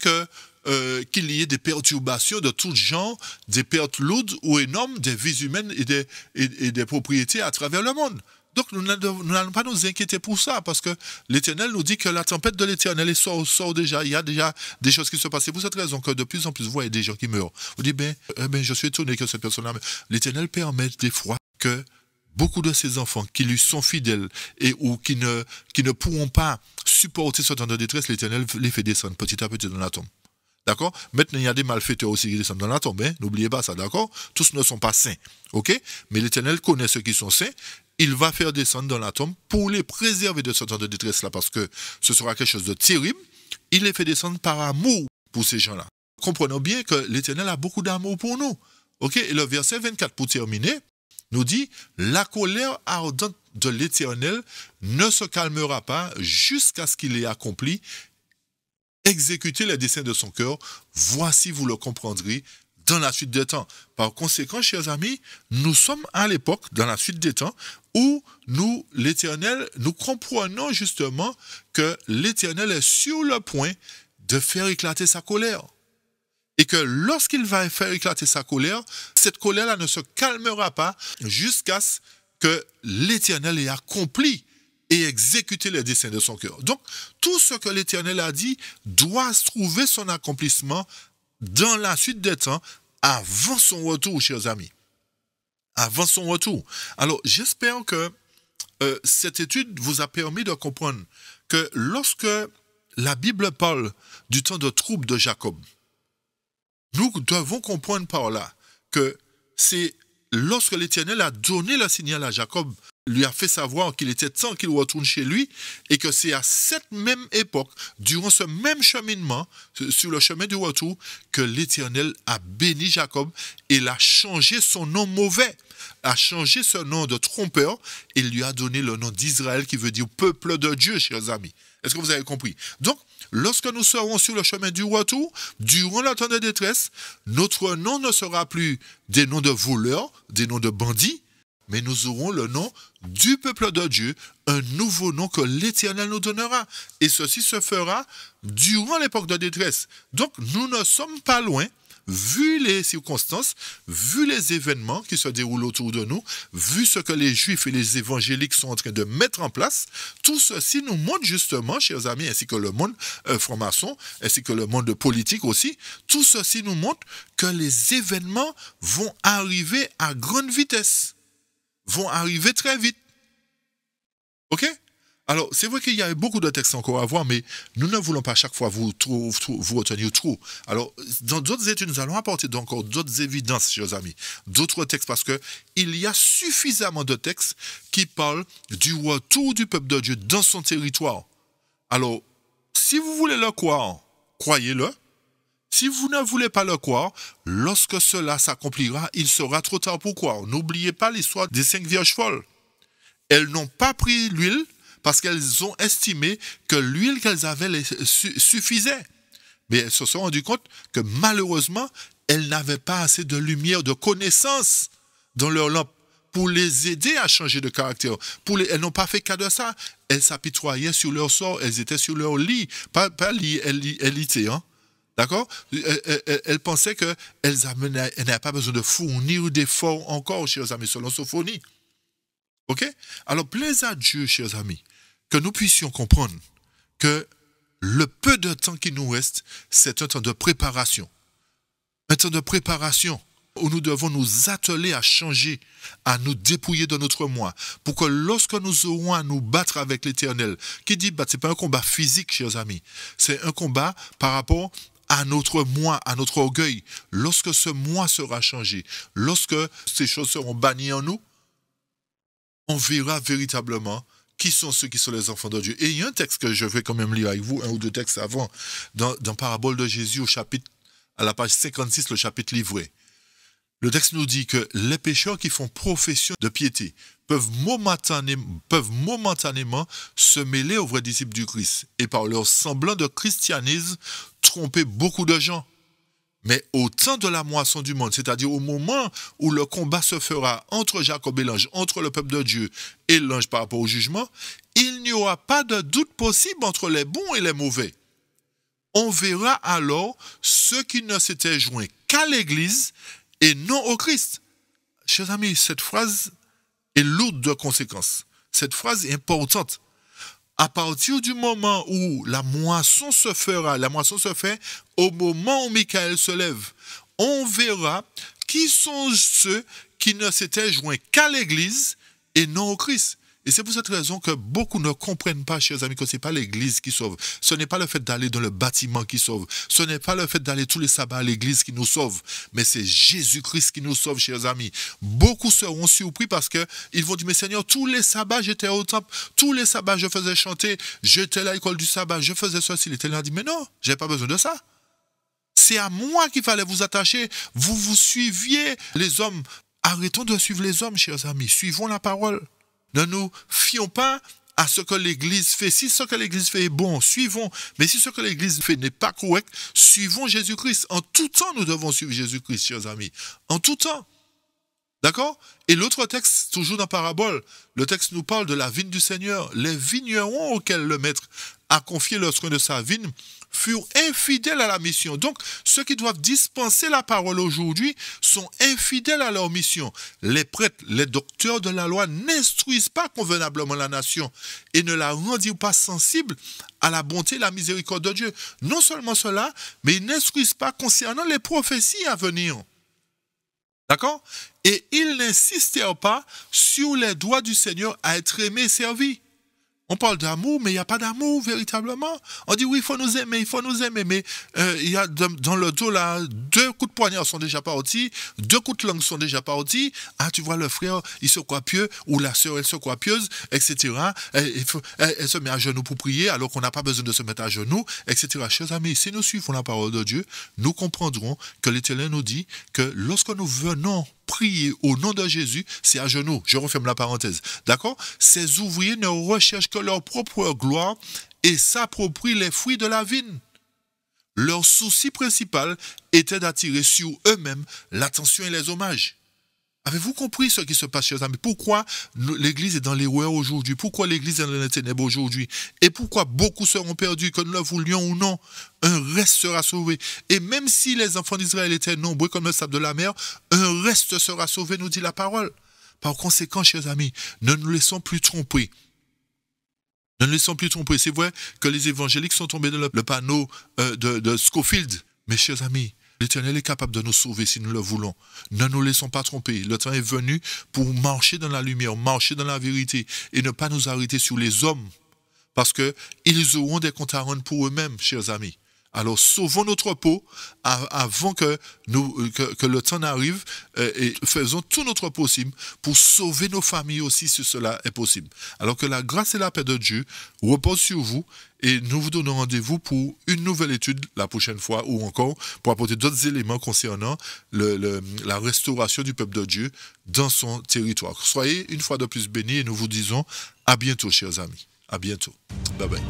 qu'il y ait des perturbations de tout genre, des pertes lourdes ou énormes des vies humaines et des propriétés à travers le monde. Donc nous n'allons pas nous inquiéter pour ça, parce que l'Éternel nous dit que la tempête de l'Éternel sort déjà. Il y a déjà des choses qui se passent. C'est pour cette raison que de plus en plus, vous voyez des gens qui meurent. Vous dites, je suis étonné que cette personne-là meure. L'Éternel permet des fois que beaucoup de ses enfants qui lui sont fidèles et ou qui ne pourront pas supporter ce temps de détresse, l'Éternel les fait descendre petit à petit dans la tombe. D'accord? Maintenant, il y a des malfaiteurs aussi qui descendent dans la tombe. Hein? N'oubliez pas ça, d'accord? Tous ne sont pas saints. OK? Mais l'Éternel connaît ceux qui sont saints. Il va faire descendre dans la tombe pour les préserver de ce temps de détresse-là, parce que ce sera quelque chose de terrible. Il les fait descendre par amour pour ces gens-là. Comprenons bien que l'Éternel a beaucoup d'amour pour nous. OK? Et le verset 24, pour terminer, nous dit « La colère ardente de l'Éternel ne se calmera pas jusqu'à ce qu'il ait accompli, exécuter les desseins de son cœur. Voici, vous le comprendrez, dans la suite des temps. » Par conséquent, chers amis, nous sommes à l'époque, dans la suite des temps, où nous, l'Éternel, nous comprenons justement que l'Éternel est sur le point de faire éclater sa colère. Et que lorsqu'il va faire éclater sa colère, cette colère-là ne se calmera pas jusqu'à ce que l'Éternel ait accompli et exécuté les desseins de son cœur. Donc, tout ce que l'Éternel a dit doit trouver son accomplissement dans la suite des temps, avant son retour, chers amis. Avant son retour. Alors, j'espère que cette étude vous a permis de comprendre que lorsque la Bible parle du temps de trouble de Jacob, nous devons comprendre par là que c'est lorsque l'Éternel a donné le signal à Jacob, lui a fait savoir qu'il était temps qu'il retourne chez lui, et que c'est à cette même époque, durant ce même cheminement, sur le chemin du retour, que l'Éternel a béni Jacob et l'a changé son nom mauvais, a changé ce nom de trompeur, et lui a donné le nom d'Israël, qui veut dire peuple de Dieu, chers amis. Est-ce que vous avez compris? Donc, lorsque nous serons sur le chemin du retour, durant le temps de détresse, notre nom ne sera plus des noms de voleurs, des noms de bandits, mais nous aurons le nom du peuple de Dieu, un nouveau nom que l'Éternel nous donnera. Et ceci se fera durant l'époque de détresse. Donc, nous ne sommes pas loin, vu les circonstances, vu les événements qui se déroulent autour de nous, vu ce que les Juifs et les évangéliques sont en train de mettre en place, tout ceci nous montre justement, chers amis, ainsi que le monde franc-maçon, ainsi que le monde politique aussi, tout ceci nous montre que les événements vont arriver à grande vitesse, vont arriver très vite. OK? Alors, c'est vrai qu'il y a beaucoup de textes encore à voir, mais nous ne voulons pas chaque fois vous retenir trop. Alors, dans d'autres études, nous allons apporter encore d'autres évidences, chers amis, d'autres textes, parce qu'il y a suffisamment de textes qui parlent du retour du peuple de Dieu dans son territoire. Alors, si vous voulez le croire, croyez-le. Si vous ne voulez pas le croire, lorsque cela s'accomplira, il sera trop tard pour croire. N'oubliez pas l'histoire des 5 vierges folles. Elles n'ont pas pris l'huile, parce qu'elles ont estimé que l'huile qu'elles avaient suffisait. Mais elles se sont rendues compte que malheureusement, elles n'avaient pas assez de lumière, de connaissance dans leur lampe pour les aider à changer de caractère. Elles n'ont pas fait cas de ça. Elles s'apitoyaient sur leur sort, elles étaient sur leur lit. Pas lit, elles étaient, hein? D'accord? Elles pensaient qu'elles n'avaient pas besoin de fournir d'efforts encore, chers amis, selon Sophonie. OK? Alors, plaise à Dieu, chers amis, que nous puissions comprendre que le peu de temps qui nous reste, c'est un temps de préparation. Un temps de préparation où nous devons nous atteler à changer, à nous dépouiller de notre moi, pour que lorsque nous aurons à nous battre avec l'Éternel, qui dit battre, ce n'est pas un combat physique, chers amis, c'est un combat par rapport à notre moi, à notre orgueil. Lorsque ce moi sera changé, lorsque ces choses seront bannies en nous, on verra véritablement qui sont ceux qui sont les enfants de Dieu. Et il y a un texte que je vais quand même lire avec vous, un ou deux textes avant, dans Parabole de Jésus, à la page 56, le chapitre livré. Le texte nous dit que les pécheurs qui font profession de piété peuvent momentanément se mêler aux vrais disciples du Christ et par leur semblant de christianisme tromper beaucoup de gens. Mais au temps de la moisson du monde, c'est-à-dire au moment où le combat se fera entre Jacob et l'ange, entre le peuple de Dieu et l'ange par rapport au jugement, il n'y aura pas de doute possible entre les bons et les mauvais. On verra alors ceux qui ne s'étaient joints qu'à l'Église et non au Christ. Chers amis, cette phrase est lourde de conséquences. Cette phrase est importante. À partir du moment où la moisson se fait au moment où Michael se lève, on verra qui sont ceux qui ne s'étaient joints qu'à l'Église et non au Christ. Et c'est pour cette raison que beaucoup ne comprennent pas, chers amis, que ce n'est pas l'église qui sauve. Ce n'est pas le fait d'aller dans le bâtiment qui sauve. Ce n'est pas le fait d'aller tous les sabbats à l'église qui nous sauve. Mais c'est Jésus-Christ qui nous sauve, chers amis. Beaucoup seront surpris parce qu'ils vont dire, mais Seigneur, tous les sabbats, j'étais au temple. Tous les sabbats, je faisais chanter. J'étais à l'école du sabbat. Je faisais ceci. L'Éternel a dit, mais non, je n'ai pas besoin de ça. C'est à moi qu'il fallait vous attacher. Vous suiviez les hommes. Arrêtons de suivre les hommes, chers amis. Suivons la parole. Ne nous fions pas à ce que l'Église fait. Si ce que l'Église fait est bon, suivons. Mais si ce que l'Église fait n'est pas correct, suivons Jésus-Christ. En tout temps, nous devons suivre Jésus-Christ, chers amis. En tout temps. D'accord? Et l'autre texte, toujours dans Parabole, le texte nous parle de la vigne du Seigneur. Les vignerons auxquels le maître a confié le soin de sa vigne furent infidèles à la mission. Donc, ceux qui doivent dispenser la parole aujourd'hui sont infidèles à leur mission. Les prêtres, les docteurs de la loi n'instruisent pas convenablement la nation et ne la rendirent pas sensible à la bonté et la miséricorde de Dieu. Non seulement cela, mais ils n'instruisent pas concernant les prophéties à venir. D'accord? Et ils n'insistèrent pas sur les droits du Seigneur à être aimé et servi. On parle d'amour, mais il n'y a pas d'amour véritablement. On dit oui, il faut nous aimer, mais il y a dans le dos là, 2 coups de poignard sont déjà partis, 2 coups de langue sont déjà partis. Ah, tu vois, le frère, il se croit pieux, ou la sœur, elle se croit pieuse, etc. Elle se met à genoux pour prier, alors qu'on n'a pas besoin de se mettre à genoux, etc. Chers amis, si nous suivons la parole de Dieu, nous comprendrons que l'Éternel nous dit que lorsque nous venons prier au nom de Jésus, c'est à genoux. Je referme la parenthèse. D'accord? Ces ouvriers ne recherchent que leur propre gloire et s'approprient les fruits de la vigne. Leur souci principal était d'attirer sur eux-mêmes l'attention et les hommages. Avez-vous compris ce qui se passe, chers amis? Pourquoi l'Église est dans l'erreur aujourd'hui? Pourquoi l'Église est dans les ténèbres aujourd'hui? Et pourquoi beaucoup seront perdus, que nous le voulions ou non? Un reste sera sauvé. Et même si les enfants d'Israël étaient nombreux comme le sable de la mer, un reste sera sauvé, nous dit la parole. Par conséquent, chers amis, ne nous laissons plus tromper. Ne nous laissons plus tromper. C'est vrai que les évangéliques sont tombés dans le panneau de Scofield. Mais chers amis, l'Éternel est capable de nous sauver si nous le voulons. Ne nous laissons pas tromper. Le temps est venu pour marcher dans la lumière, marcher dans la vérité et ne pas nous arrêter sur les hommes. Parce qu'ils auront des comptes à rendre pour eux-mêmes, chers amis. Alors sauvons notre peau avant que le temps n'arrive et faisons tout notre possible pour sauver nos familles aussi si cela est possible. Alors que la grâce et la paix de Dieu reposent sur vous et nous vous donnons rendez-vous pour une nouvelle étude la prochaine fois ou encore pour apporter d'autres éléments concernant la restauration du peuple de Dieu dans son territoire. Soyez une fois de plus bénis et nous vous disons à bientôt, chers amis. À bientôt. Bye bye.